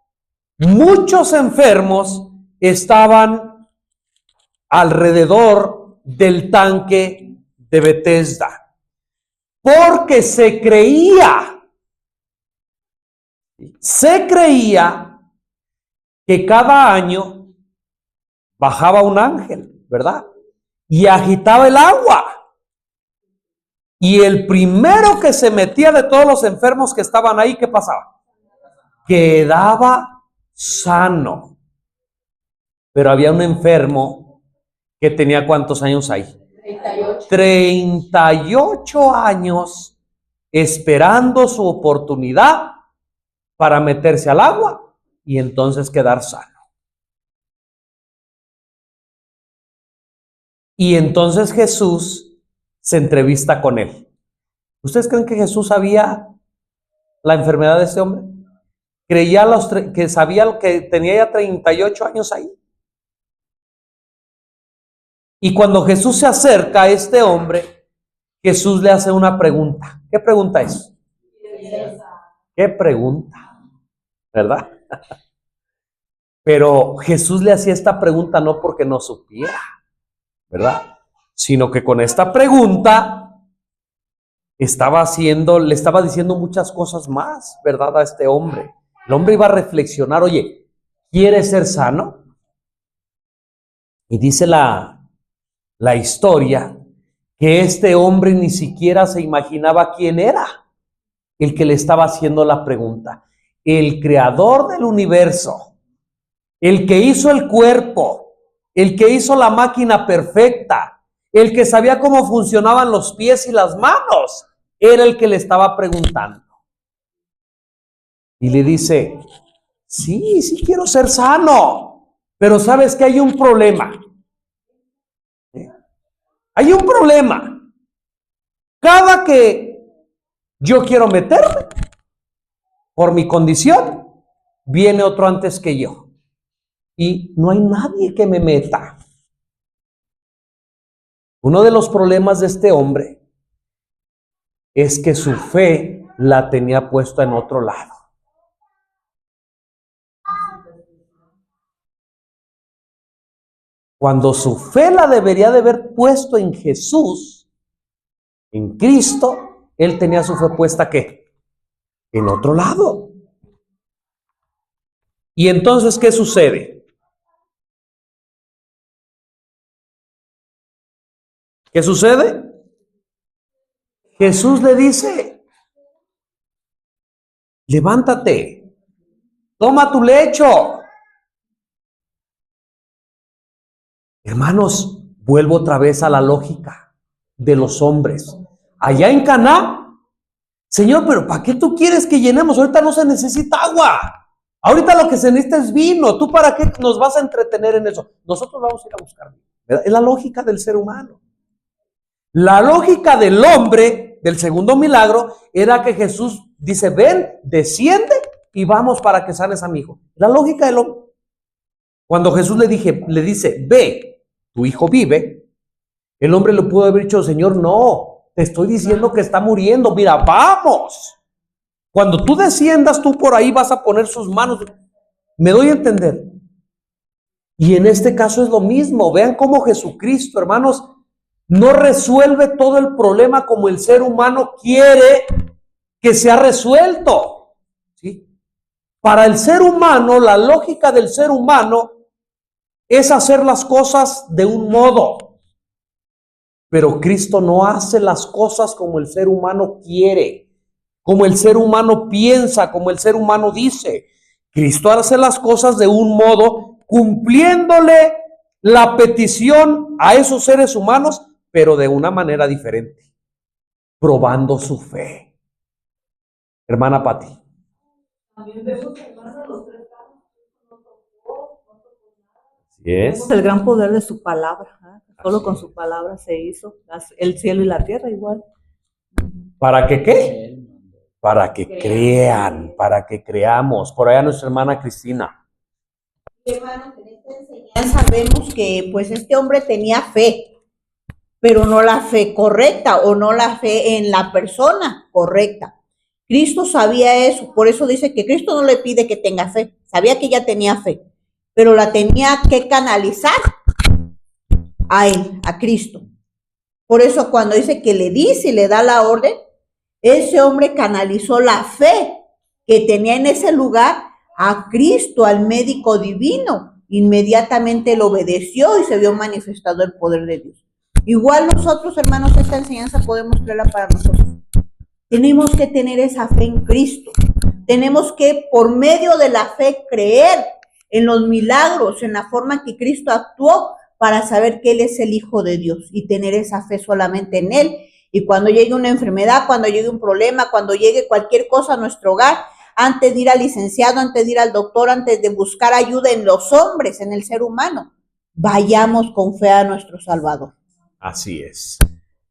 muchos enfermos estaban alrededor del Tanque de Betesda, porque se creía que cada año bajaba un ángel, ¿verdad? Y agitaba el agua. Y el primero que se metía de todos los enfermos que estaban ahí, ¿qué pasaba? Quedaba sano. Pero había un enfermo que tenía ¿cuántos años ahí? 38 años esperando su oportunidad para meterse al agua y entonces quedar sano. Y entonces Jesús se entrevista con él. ¿Ustedes creen que Jesús sabía la enfermedad de este hombre? ¿Creía que sabía que tenía ya 38 años ahí? Y cuando Jesús se acerca a este hombre, Jesús le hace una pregunta. ¿Qué pregunta es? ¿Qué pregunta? ¿Verdad? Pero Jesús le hacía esta pregunta no porque no supiera, ¿verdad? Sino que con esta pregunta le estaba diciendo muchas cosas más, ¿verdad? A este hombre. El hombre iba a reflexionar, oye, ¿quieres ser sano? Y dice la historia que este hombre ni siquiera se imaginaba quién era el que le estaba haciendo la pregunta. El creador del universo, el que hizo el cuerpo, el que hizo la máquina perfecta, el que sabía cómo funcionaban los pies y las manos, era el que le estaba preguntando. Y le dice, sí quiero ser sano, pero ¿sabes que hay un problema? Hay un problema. Cada que yo quiero meterme, por mi condición, viene otro antes que yo. Y no hay nadie que me meta. Uno de los problemas de este hombre es que su fe la tenía puesta en otro lado. Cuando su fe la debería de haber puesto en Jesús, en Cristo, él tenía su fe puesta ¿qué? En otro lado. Y entonces, ¿qué sucede? ¿Qué sucede? Jesús le dice, levántate, toma tu lecho. Hermanos, vuelvo otra vez a la lógica de los hombres. Allá en Caná, Señor, pero ¿para qué tú quieres que llenemos? Ahorita no se necesita agua. Ahorita lo que se necesita es vino. ¿Tú para qué nos vas a entretener en eso? Nosotros vamos a ir a buscar vino. Es la lógica del ser humano. La lógica del hombre, del segundo milagro, era que Jesús dice, ven, desciende y vamos para que sanes a mi hijo. La lógica del hombre. Cuando Jesús le dice, ve, tu hijo vive, el hombre le pudo haber dicho, Señor, no, te estoy diciendo que está muriendo, mira, vamos. Cuando tú desciendas, tú por ahí vas a poner sus manos. ¿Me doy a entender? Y en este caso es lo mismo. Vean cómo Jesucristo, hermanos, no resuelve todo el problema como el ser humano quiere que sea resuelto. ¿Sí? Para el ser humano, la lógica del ser humano es hacer las cosas de un modo. Pero Cristo no hace las cosas como el ser humano quiere, como el ser humano piensa, como el ser humano dice. Cristo hace las cosas de un modo, cumpliéndole la petición a esos seres humanos, pero de una manera diferente, probando su fe. Hermana Pati. También vemos, hermano, los 3 años. Así es. Vemos el gran poder de su palabra. Solo con su palabra se hizo el cielo y la tierra igual. ¿Para qué qué? Para que crean, para que creamos. Por allá nuestra hermana Cristina. Hermanos, en esta enseñanza vemos que pues este hombre tenía fe, pero no la fe correcta o no la fe en la persona correcta. Cristo sabía eso, por eso dice que Cristo no le pide que tenga fe, sabía que ella tenía fe, pero la tenía que canalizar a él, a Cristo. Por eso cuando dice que le dice y le da la orden, ese hombre canalizó la fe que tenía en ese lugar a Cristo, al médico divino. Inmediatamente lo obedeció y se vio manifestado el poder de Dios. Igual nosotros, hermanos, esta enseñanza podemos creerla para nosotros. Tenemos que tener esa fe en Cristo. Tenemos que, por medio de la fe, creer en los milagros, en la forma que Cristo actuó para saber que Él es el Hijo de Dios y tener esa fe solamente en Él. Y cuando llegue una enfermedad, cuando llegue un problema, cuando llegue cualquier cosa a nuestro hogar, antes de ir al licenciado, antes de ir al doctor, antes de buscar ayuda en los hombres, en el ser humano, vayamos con fe a nuestro Salvador. Así es.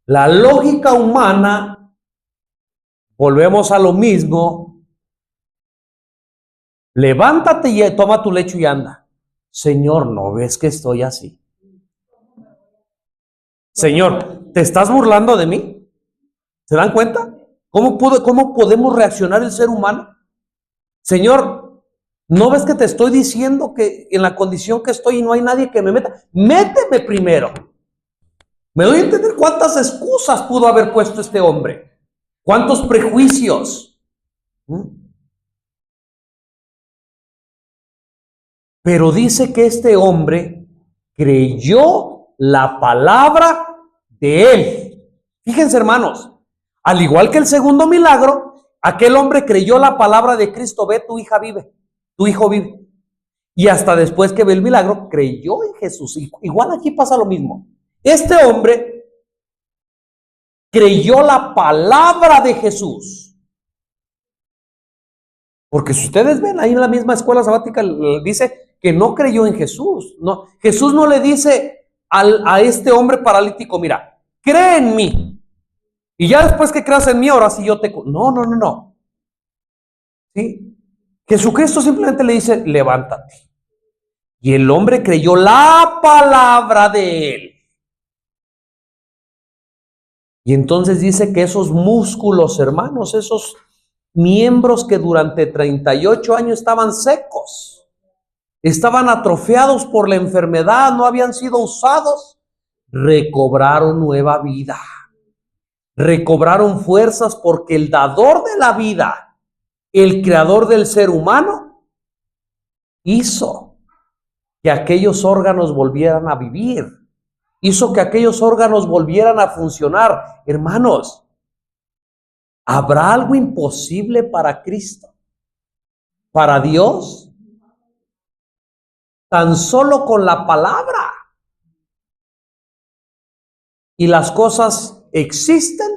La lógica humana, volvemos a lo mismo. Levántate y toma tu lecho y anda. Señor, ¿no ves que estoy así? Señor, ¿te estás burlando de mí? ¿Se dan cuenta? ¿Cómo podemos reaccionar el ser humano? Señor, ¿no ves que te estoy diciendo que en la condición que estoy y no hay nadie que me meta? Méteme primero. Me doy a entender cuántas excusas pudo haber puesto este hombre. Cuántos prejuicios. Pero dice que este hombre creyó la palabra de él. Fíjense, hermanos, al igual que el segundo milagro, aquel hombre creyó la palabra de Cristo: ve, tu hija vive, tu hijo vive. Y hasta después que ve el milagro, creyó en Jesús. Igual aquí pasa lo mismo. Este hombre creyó la palabra de Jesús. Porque si ustedes ven ahí en la misma escuela sabática, dice que no creyó en Jesús. No, Jesús no le dice a este hombre paralítico: mira, cree en mí. Y ya después que creas en mí, ahora sí yo te... No. ¿Sí? Jesucristo simplemente le dice: levántate. Y el hombre creyó la palabra de él. Y entonces dice que esos músculos, hermanos, esos miembros que durante 38 años estaban secos, estaban atrofiados por la enfermedad, no habían sido usados, recobraron nueva vida. Recobraron fuerzas porque el dador de la vida, el creador del ser humano, hizo que aquellos órganos volvieran a vivir. Hizo que aquellos órganos volvieran a funcionar. Hermanos, ¿habrá algo imposible para Cristo? ¿Para Dios? Tan solo con la palabra. Y las cosas existen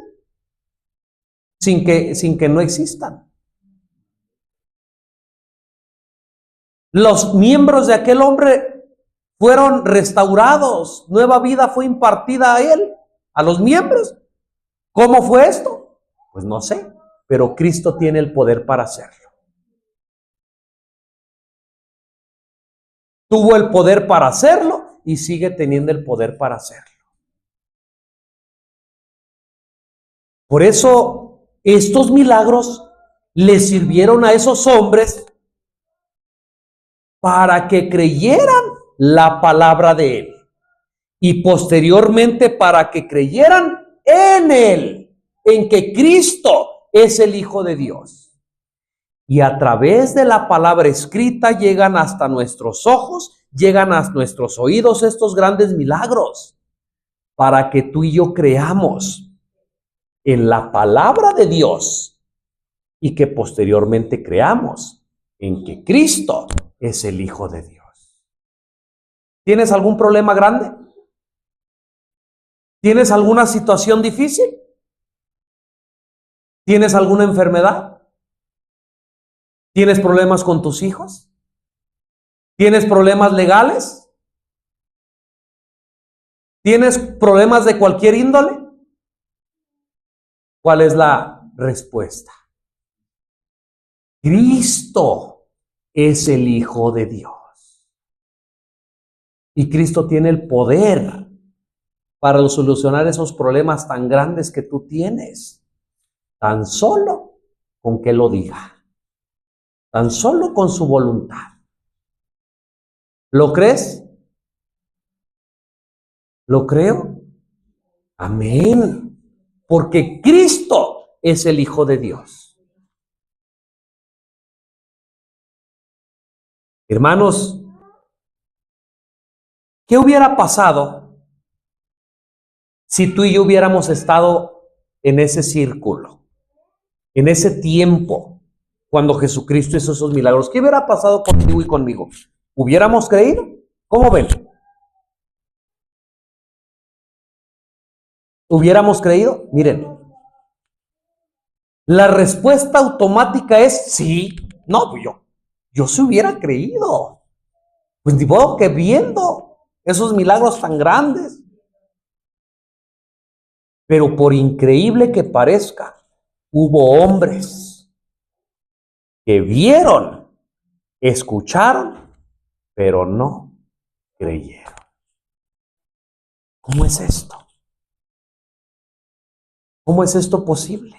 sin que no existan. Los miembros de aquel hombre fueron restaurados, nueva vida fue impartida a él, a los miembros. ¿Cómo fue esto? Pues no sé, pero Cristo tiene el poder para hacerlo. Tuvo el poder para hacerlo y sigue teniendo el poder para hacerlo. Por eso estos milagros le sirvieron a esos hombres para que creyeran la palabra de él y posteriormente para que creyeran en él, en que Cristo es el Hijo de Dios. Y a través de la palabra escrita llegan hasta nuestros ojos, llegan a nuestros oídos estos grandes milagros para que tú y yo creamos en la palabra de Dios y que posteriormente creamos en que Cristo es el Hijo de Dios. ¿Tienes algún problema grande? ¿Tienes alguna situación difícil? ¿Tienes alguna enfermedad? ¿Tienes problemas con tus hijos? ¿Tienes problemas legales? ¿Tienes problemas de cualquier índole? ¿Cuál es la respuesta? Cristo es el Hijo de Dios. Y Cristo tiene el poder para solucionar esos problemas tan grandes que tú tienes. Tan solo con que lo diga. Tan solo con su voluntad. ¿Lo crees? ¿Lo creo? Amén. Porque Cristo es el Hijo de Dios. Hermanos, ¿qué hubiera pasado si tú y yo hubiéramos estado en ese círculo, en ese tiempo, cuando Jesucristo hizo esos milagros? ¿Qué hubiera pasado contigo y conmigo? ¿Hubiéramos creído? ¿Cómo ven? ¿Hubiéramos creído? Miren, la respuesta automática es sí. No, pues yo se hubiera creído. Pues ni modo que viendo esos milagros tan grandes. Pero por increíble que parezca, hubo hombres que vieron, escucharon, pero no creyeron. ¿Cómo es esto? ¿Cómo es esto posible?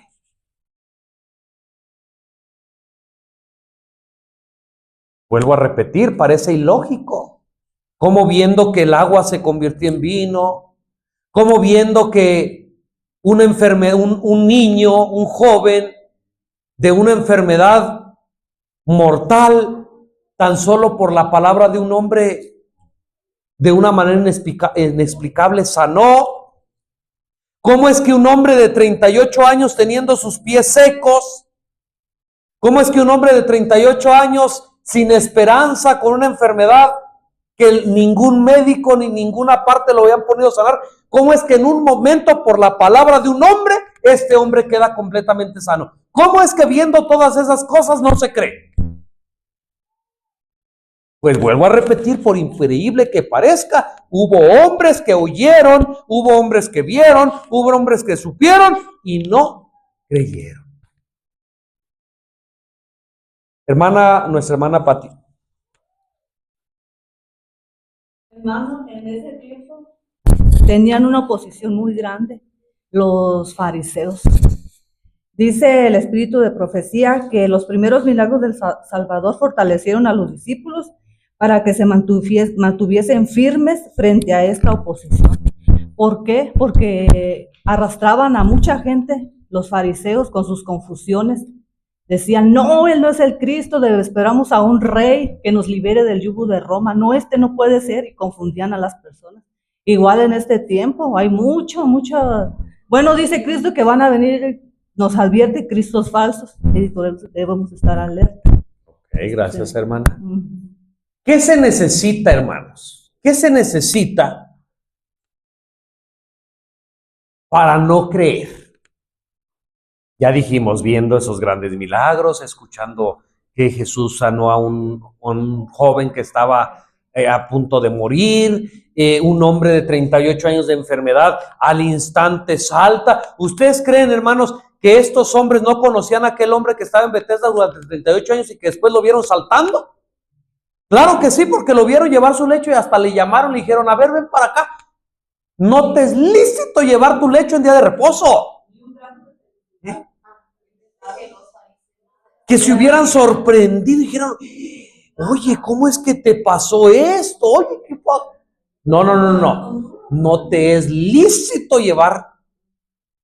Vuelvo a repetir, parece ilógico. ¿Cómo viendo que el agua se convirtió en vino? ¿Cómo viendo que un niño, un joven de una enfermedad mortal, tan solo por la palabra de un hombre, de una manera inexplicable sanó? ¿Cómo es que un hombre de 38 años teniendo sus pies secos? ¿Cómo es que un hombre de 38 años sin esperanza, con una enfermedad que ningún médico ni ninguna parte lo habían podido sanar? ¿Cómo es que en un momento, por la palabra de un hombre, este hombre queda completamente sano? ¿Cómo es que viendo todas esas cosas no se cree? Pues vuelvo a repetir, por increíble que parezca, hubo hombres que oyeron, hubo hombres que vieron, hubo hombres que supieron y no creyeron. Nuestra hermana Pati. Hermano, en ese tiempo tenían una oposición muy grande los fariseos. Dice el espíritu de profecía que los primeros milagros del Salvador fortalecieron a los discípulos para que se mantuviesen firmes frente a esta oposición. ¿Por qué? Porque arrastraban a mucha gente, los fariseos, con sus confusiones. Decían, no, él no es el Cristo, esperamos a un rey que nos libere del yugo de Roma. No, no puede ser, y confundían a las personas. Igual en este tiempo hay mucho. Bueno, dice Cristo que van a venir, nos advierte, Cristos falsos, y por eso debemos estar alerta. Ok, gracias, sí, hermana. ¿Qué se necesita, hermanos? ¿Qué se necesita para no creer? Ya dijimos, viendo esos grandes milagros, escuchando que Jesús sanó a un joven que estaba a punto de morir, un hombre de 38 años de enfermedad al instante salta. ¿Ustedes creen, hermanos, que estos hombres no conocían a aquel hombre que estaba en Bethesda durante 38 años y que después lo vieron saltando? Claro que sí, porque lo vieron llevar su lecho y hasta le llamaron, le dijeron, a ver, ven para acá. No te es lícito llevar tu lecho en día de reposo. Que se hubieran sorprendido y dijeron, oye, ¿cómo es que te pasó esto? Oye, ¿qué pasó? No te es lícito llevar.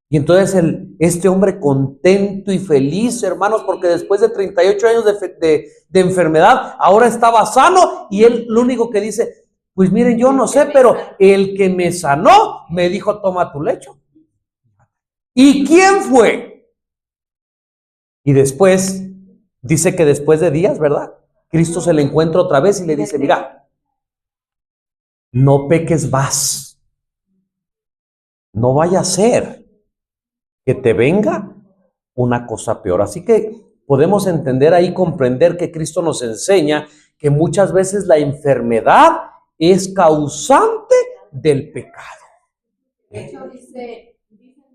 Y entonces este hombre contento y feliz, hermanos, porque después de 38 años de enfermedad, ahora estaba sano, y él lo único que dice, pues miren, yo no sé, pero el que me sanó me dijo, toma tu lecho. ¿Y quién fue? Y después, dice que después de días, ¿verdad? Cristo se le encuentra otra vez y le dice, mira, no peques más. No vaya a ser que te venga una cosa peor. Así que podemos entender ahí, comprender que Cristo nos enseña que muchas veces la enfermedad es causante del pecado. De hecho, dice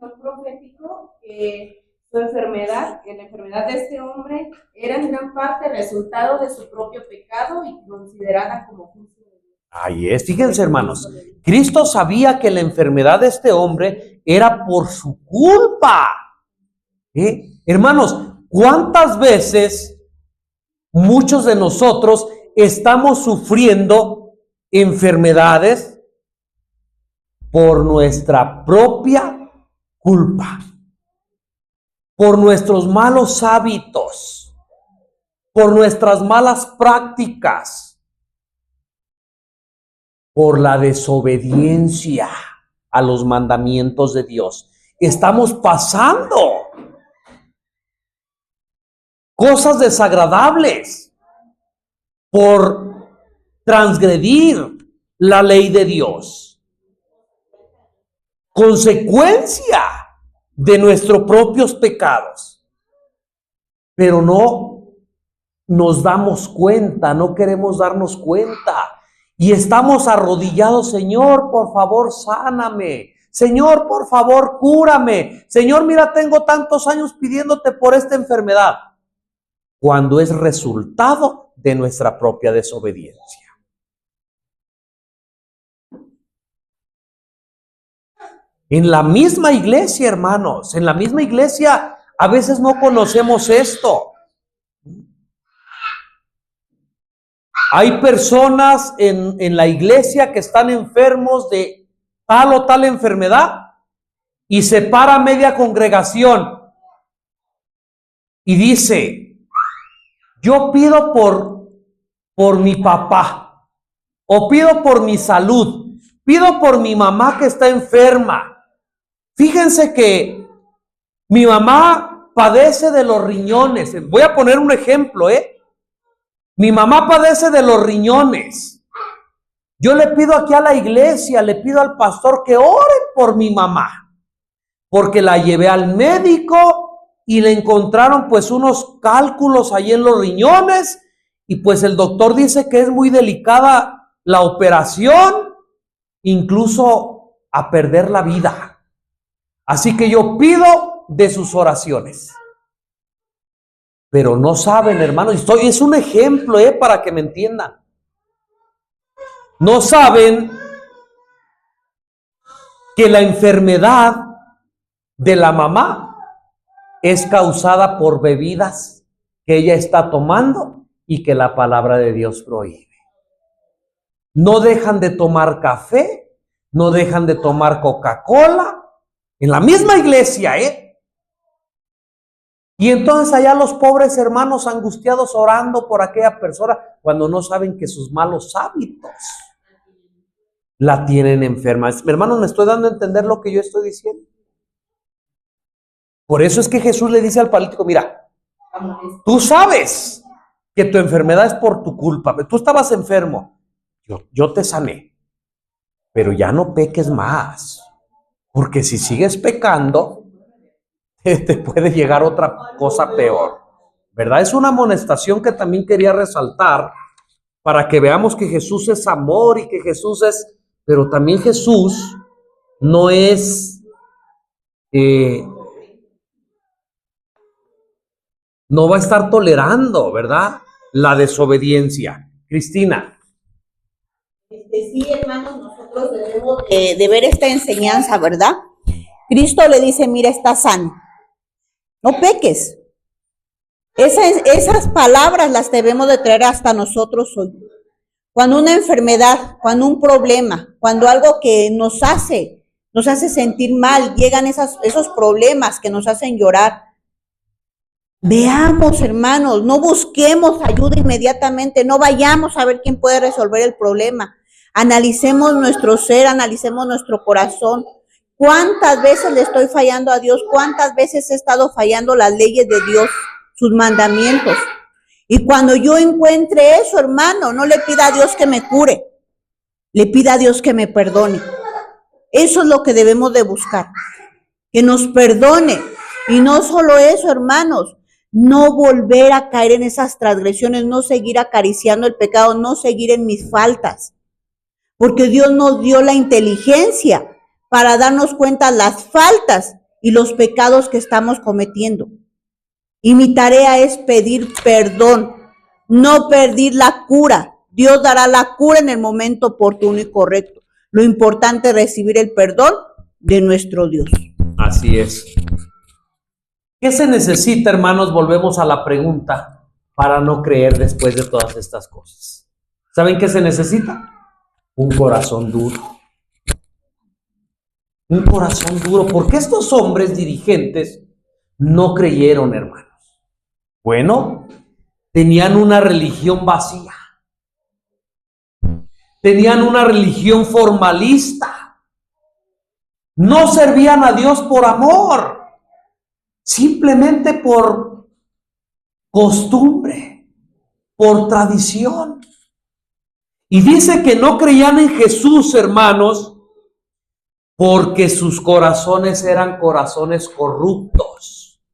lo profético que Su enfermedad, la enfermedad de este hombre, era en gran parte resultado de su propio pecado y considerada como juicio de Dios. Ahí es, fíjense hermanos, Cristo sabía que la enfermedad de este hombre era por su culpa. Hermanos, ¿cuántas veces muchos de nosotros estamos sufriendo enfermedades por nuestra propia culpa? Por nuestros malos hábitos, por nuestras malas prácticas, por la desobediencia a los mandamientos de Dios. Estamos pasando cosas desagradables por transgredir la ley de Dios. Consecuencia de nuestros propios pecados. Pero no nos damos cuenta, no queremos darnos cuenta. Y estamos arrodillados, Señor, por favor, sáname. Señor, por favor, cúrame. Señor, mira, tengo tantos años pidiéndote por esta enfermedad. Cuando es resultado de nuestra propia desobediencia. En la misma iglesia, hermanos, en la misma iglesia, a veces no conocemos esto. Hay personas en la iglesia que están enfermos de tal o tal enfermedad y se para media congregación y dice, yo pido por mi papá, o pido por mi salud, pido por mi mamá que está enferma. Fíjense que mi mamá padece de los riñones. Voy a poner un ejemplo, Mi mamá padece de los riñones. Yo le pido aquí a la iglesia, le pido al pastor que ore por mi mamá, porque la llevé al médico y le encontraron pues unos cálculos ahí en los riñones y pues el doctor dice que es muy delicada la operación, incluso a perder la vida. Así que yo pido de sus oraciones. Pero no saben, hermanos, es un ejemplo, para que me entiendan. No saben que la enfermedad de la mamá es causada por bebidas que ella está tomando y que la palabra de Dios prohíbe. No dejan de tomar café, no dejan de tomar Coca-Cola, en la misma iglesia, Y entonces allá los pobres hermanos angustiados orando por aquella persona cuando no saben que sus malos hábitos la tienen enferma. Hermanos, ¿me estoy dando a entender lo que yo estoy diciendo? Por eso es que Jesús le dice al paralítico, mira, tú sabes que tu enfermedad es por tu culpa. Tú estabas enfermo, yo te sané, pero ya no peques más. Porque si sigues pecando, te puede llegar otra cosa peor, ¿verdad? Es una amonestación que también quería resaltar para que veamos que Jesús es amor y que Jesús es, pero también Jesús no es, no va a estar tolerando, ¿verdad? La desobediencia. Cristina. Sí, hermanos, nosotros debemos de ver esta enseñanza, ¿verdad? Cristo le dice, mira, estás sano, no peques. Esas palabras las debemos de traer hasta nosotros hoy. Cuando una enfermedad, cuando un problema, cuando algo que nos hace sentir mal, llegan esos problemas que nos hacen llorar. Veamos, hermanos, no busquemos ayuda inmediatamente, no vayamos a ver quién puede resolver el problema. Analicemos nuestro ser, analicemos nuestro corazón. ¿Cuántas veces le estoy fallando a Dios? ¿Cuántas veces he estado fallando las leyes de Dios, sus mandamientos? Y cuando yo encuentre eso, hermano, no le pida a Dios que me cure, le pida a Dios que me perdone. Eso es lo que debemos de buscar, que nos perdone. Y no solo eso, hermanos, no volver a caer en esas transgresiones, no seguir acariciando el pecado, no seguir en mis faltas. Porque Dios nos dio la inteligencia para darnos cuenta las faltas y los pecados que estamos cometiendo. Y mi tarea es pedir perdón, no pedir la cura. Dios dará la cura en el momento oportuno y correcto. Lo importante es recibir el perdón de nuestro Dios. Así es. ¿Qué se necesita, hermanos? Volvemos a la pregunta para no creer después de todas estas cosas. ¿Saben qué se necesita? Un corazón duro. Un corazón duro. ¿Por qué estos hombres dirigentes no creyeron, hermanos? Bueno, tenían una religión vacía. Tenían una religión formalista. No servían a Dios por amor, simplemente por costumbre, por tradición. Y dice que no creían en Jesús, hermanos, porque sus corazones eran corazones corruptos.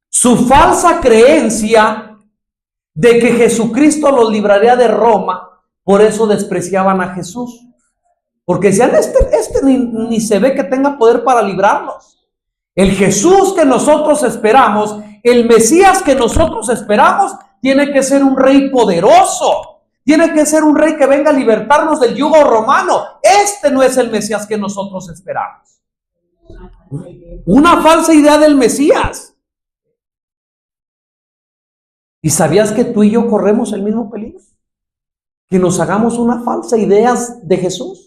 Su falsa creencia de que Jesucristo los libraría de Roma, por eso despreciaban a Jesús. Porque decían, este ni se ve que tenga poder para librarnos. El Jesús que nosotros esperamos, el Mesías que nosotros esperamos, tiene que ser un rey poderoso. Tiene que ser un rey que venga a libertarnos del yugo romano. Este no es el Mesías que nosotros esperamos. Una falsa idea del Mesías. ¿Y sabías que tú y yo corremos el mismo peligro? Que nos hagamos una falsa idea de Jesús.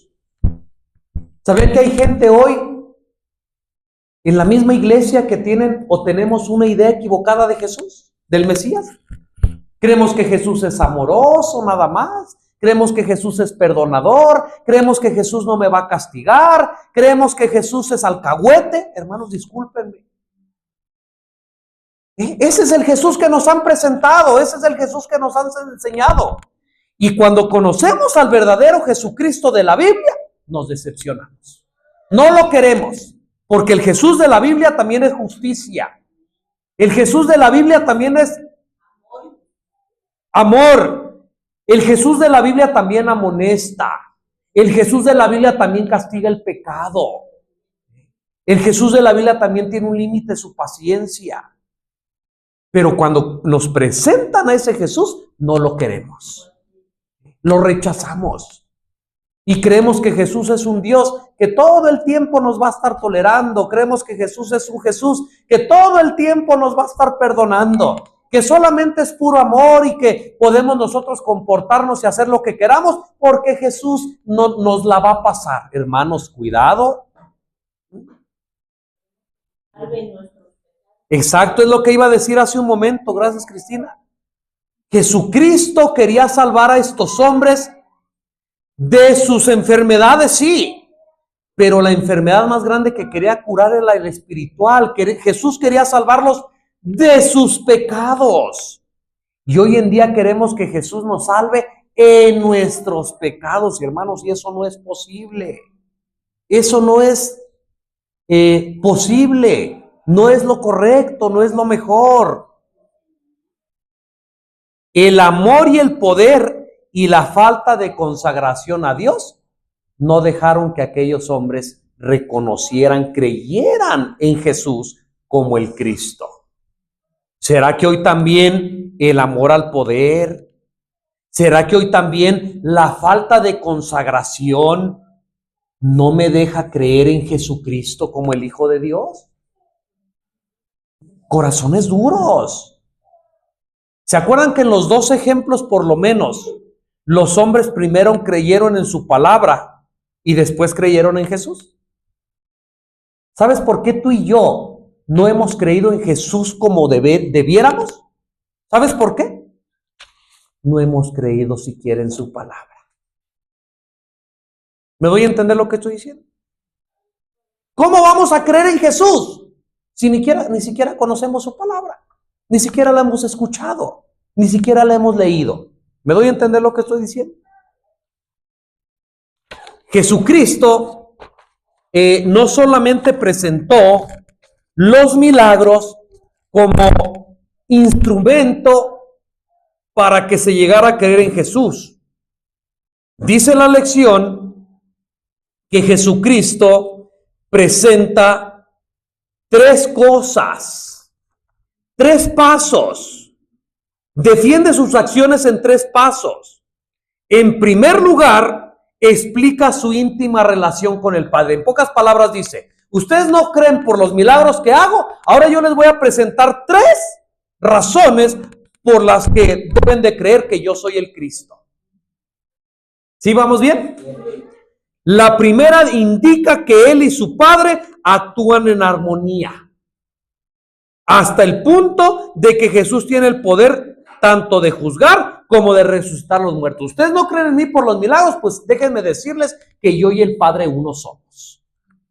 ¿Saben que hay gente hoy en la misma iglesia que tienen o tenemos una idea equivocada de Jesús, del Mesías? Creemos que Jesús es amoroso, nada más. Creemos que Jesús es perdonador. Creemos que Jesús no me va a castigar. Creemos que Jesús es alcahuete. Hermanos, discúlpenme. Ese es el Jesús que nos han presentado. Ese es el Jesús que nos han enseñado. Y cuando conocemos al verdadero Jesucristo de la Biblia, nos decepcionamos. No lo queremos, porque el Jesús de la Biblia también es justicia. El Jesús de la Biblia también es amor. El Jesús de la Biblia también amonesta. El Jesús de la Biblia también castiga el pecado. El Jesús de la Biblia también tiene un límite, su paciencia. Pero cuando nos presentan a ese Jesús, no lo queremos. Lo rechazamos. Y creemos que Jesús es un Dios que todo el tiempo nos va a estar tolerando. Creemos que Jesús es un Jesús que todo el tiempo nos va a estar perdonando. Que solamente es puro amor y que podemos nosotros comportarnos y hacer lo que queramos porque Jesús no nos la va a pasar. Hermanos, cuidado. Exacto, es lo que iba a decir hace un momento. Gracias, Cristina. Jesucristo quería salvar a estos hombres de sus enfermedades, sí, pero la enfermedad más grande que quería curar era la espiritual. Jesús quería salvarlos de sus pecados. Y hoy en día queremos que Jesús nos salve en nuestros pecados, hermanos, y eso no es posible. Eso no es posible. No es lo correcto, no es lo mejor. El amor y el poder y la falta de consagración a Dios no dejaron que aquellos hombres reconocieran, creyeran en Jesús como el Cristo. ¿Será que hoy también el amor al poder? ¿Será que hoy también la falta de consagración no me deja creer en Jesucristo como el Hijo de Dios? Corazones duros. ¿Se acuerdan que en los dos ejemplos, por lo menos, los hombres primero creyeron en su palabra y después creyeron en Jesús? ¿Sabes por qué tú y yo no hemos creído en Jesús como debiéramos? ¿Sabes por qué? No hemos creído siquiera en su palabra. ¿Me doy a entender lo que estoy diciendo? ¿Cómo vamos a creer en Jesús si ni siquiera conocemos su palabra? Ni siquiera la hemos escuchado, ni siquiera la hemos leído. ¿Me doy a entender lo que estoy diciendo? Jesucristo no solamente presentó los milagros como instrumento para que se llegara a creer en Jesús. Dice la lección que Jesucristo presenta tres cosas, tres pasos. Defiende sus acciones en tres pasos. En primer lugar, explica su íntima relación con el Padre. En pocas palabras dice, ustedes no creen por los milagros que hago, ahora yo les voy a presentar tres razones por las que deben de creer que yo soy el Cristo. ¿Sí vamos bien? La primera indica que él y su Padre actúan en armonía, hasta el punto de que Jesús tiene el poder tanto de juzgar como de resucitar a los muertos. Ustedes no creen en mí por los milagros, pues déjenme decirles que yo y el Padre uno somos.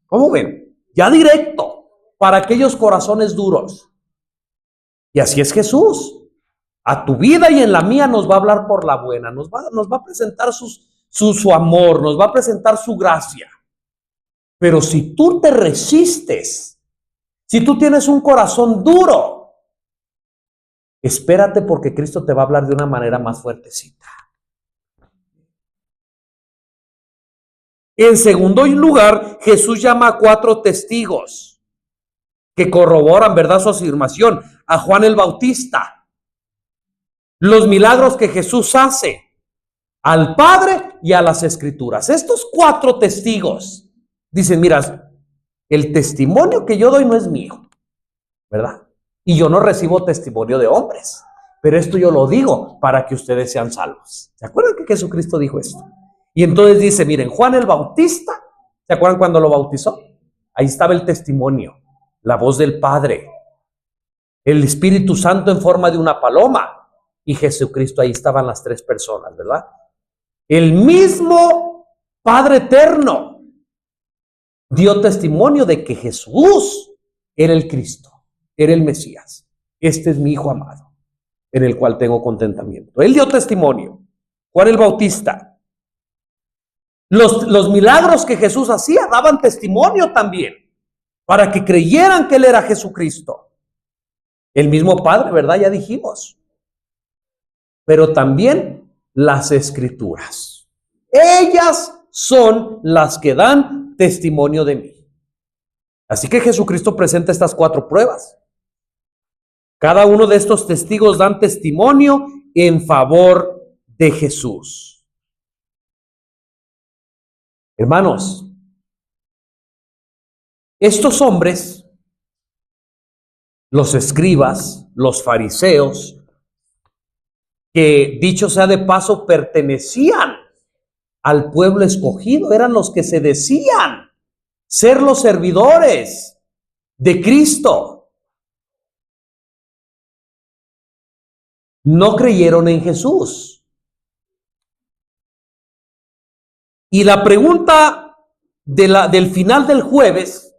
¿Cómo ven? Ya directo, para aquellos corazones duros. Y así es Jesús. A tu vida y en la mía nos va a hablar por la buena, nos va a presentar su amor, nos va a presentar su gracia. Pero si tú te resistes, si tú tienes un corazón duro, espérate, porque Cristo te va a hablar de una manera más fuertecita. En segundo lugar, Jesús llama a 4 testigos que corroboran, ¿verdad?, su afirmación. A Juan el Bautista, los milagros que Jesús hace, al Padre y a las Escrituras. Estos 4 testigos dicen, mira, el testimonio que yo doy no es mío, ¿verdad? Y yo no recibo testimonio de hombres, pero esto yo lo digo para que ustedes sean salvos. ¿Se acuerdan que Jesucristo dijo esto? Y entonces dice, miren, Juan el Bautista, ¿se acuerdan cuando lo bautizó? Ahí estaba el testimonio, la voz del Padre, el Espíritu Santo en forma de una paloma y Jesucristo. Ahí estaban las 3 personas, ¿verdad? El mismo Padre eterno dio testimonio de que Jesús era el Cristo, era el Mesías. Este es mi Hijo amado, en el cual tengo contentamiento. Él dio testimonio. Juan el Bautista. Los milagros que Jesús hacía daban testimonio también, para que creyeran que Él era Jesucristo. El mismo Padre, ¿verdad? Ya dijimos. Pero también las Escrituras. Ellas son las que dan testimonio de mí. Así que Jesucristo presenta estas 4 pruebas. Cada uno de estos testigos dan testimonio en favor de Jesús. Hermanos, estos hombres, los escribas, los fariseos, que dicho sea de paso pertenecían al pueblo escogido, eran los que se decían ser los servidores de Cristo, no creyeron en Jesús. Y la pregunta del final del jueves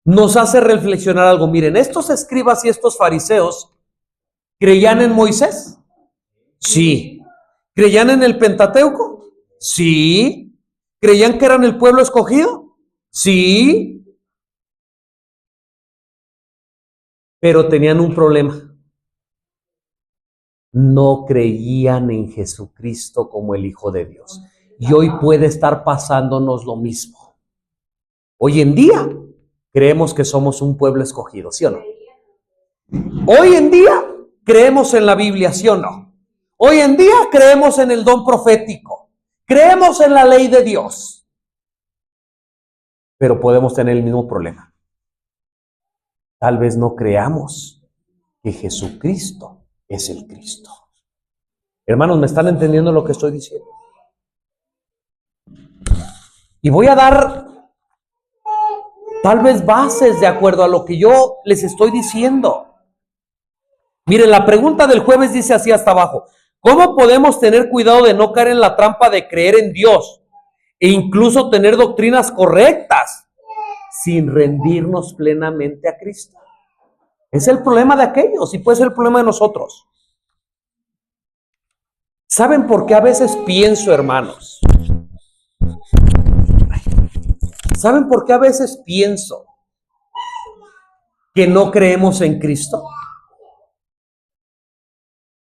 nos hace reflexionar algo. Miren, estos escribas y estos fariseos, ¿creían en Moisés? Sí. ¿Creían en el Pentateuco? Sí. ¿Creían que eran el pueblo escogido? Sí. Pero tenían un problema. No creían en Jesucristo como el Hijo de Dios. Y hoy puede estar pasándonos lo mismo. Hoy en día creemos que somos un pueblo escogido, ¿sí o no? Hoy en día creemos en la Biblia, ¿sí o no? Hoy en día creemos en el don profético. Creemos en la ley de Dios. Pero podemos tener el mismo problema. Tal vez no creamos que Jesucristo es el Cristo. Hermanos, ¿me están entendiendo lo que estoy diciendo? Y voy a dar tal vez bases de acuerdo a lo que yo les estoy diciendo. Miren, la pregunta del jueves dice así hasta abajo: ¿cómo podemos tener cuidado de no caer en la trampa de creer en Dios e incluso tener doctrinas correctas sin rendirnos plenamente a Cristo? Es el problema de aquellos y puede ser el problema de nosotros. ¿Saben por qué a veces pienso, hermanos? ¿Saben por qué a veces pienso que no creemos en Cristo?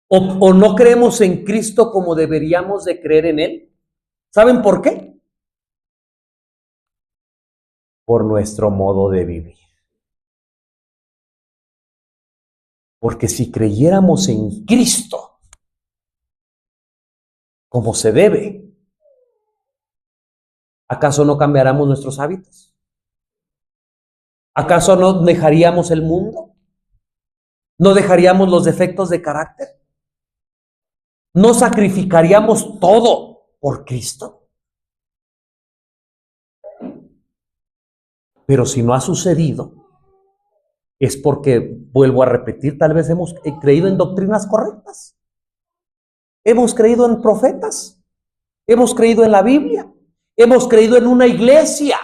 O no creemos en Cristo como deberíamos de creer en Él. ¿Saben por qué? por nuestro modo de vivir. Porque si creyéramos en Cristo como se debe, ¿acaso no cambiáramos nuestros hábitos? ¿Acaso no dejaríamos el mundo? ¿No dejaríamos los defectos de carácter? ¿No sacrificaríamos todo por Cristo? Pero si no ha sucedido, es porque, vuelvo a repetir, tal vez hemos creído en doctrinas correctas. Hemos creído en profetas. Hemos creído en la Biblia. Hemos creído en una iglesia.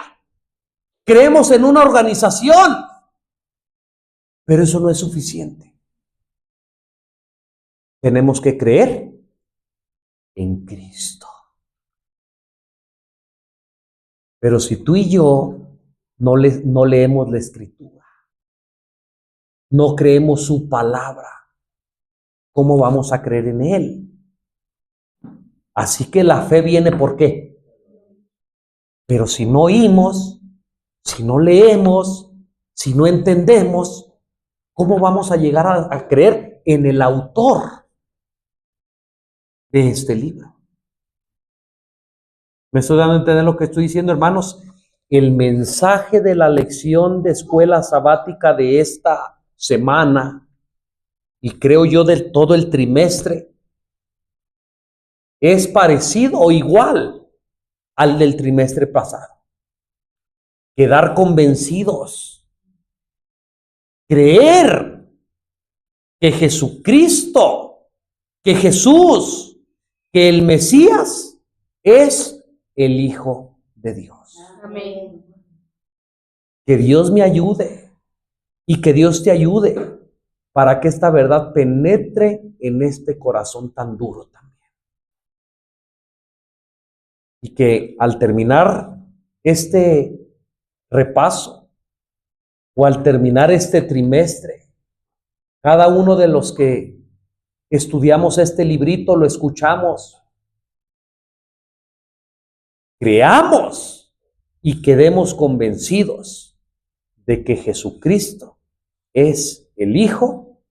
Creemos en una organización. Pero eso no es suficiente. Tenemos que creer en Cristo. Pero si tú y yo no leemos la Escritura, no creemos su palabra, ¿cómo vamos a creer en Él? Así que la fe viene ¿por qué? Pero si no oímos, si no leemos, si no entendemos, ¿cómo vamos a llegar a creer en el autor de este libro? ¿Me estoy dando a entender lo que estoy diciendo, hermanos? El mensaje de la lección de escuela sabática de esta semana, y creo yo de todo el trimestre, es parecido o igual al del trimestre pasado. Quedar convencidos, creer que Jesucristo, que Jesús, que el Mesías es el Hijo de Dios. Amén. Que Dios me ayude y que Dios te ayude para que esta verdad penetre en este corazón tan duro también. Y que al terminar este repaso o al terminar este trimestre, cada uno de los que estudiamos este librito, lo escuchamos, creamos y quedemos convencidos de que Jesucristo es el Hijo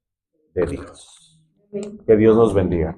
de Dios. Que Dios nos bendiga.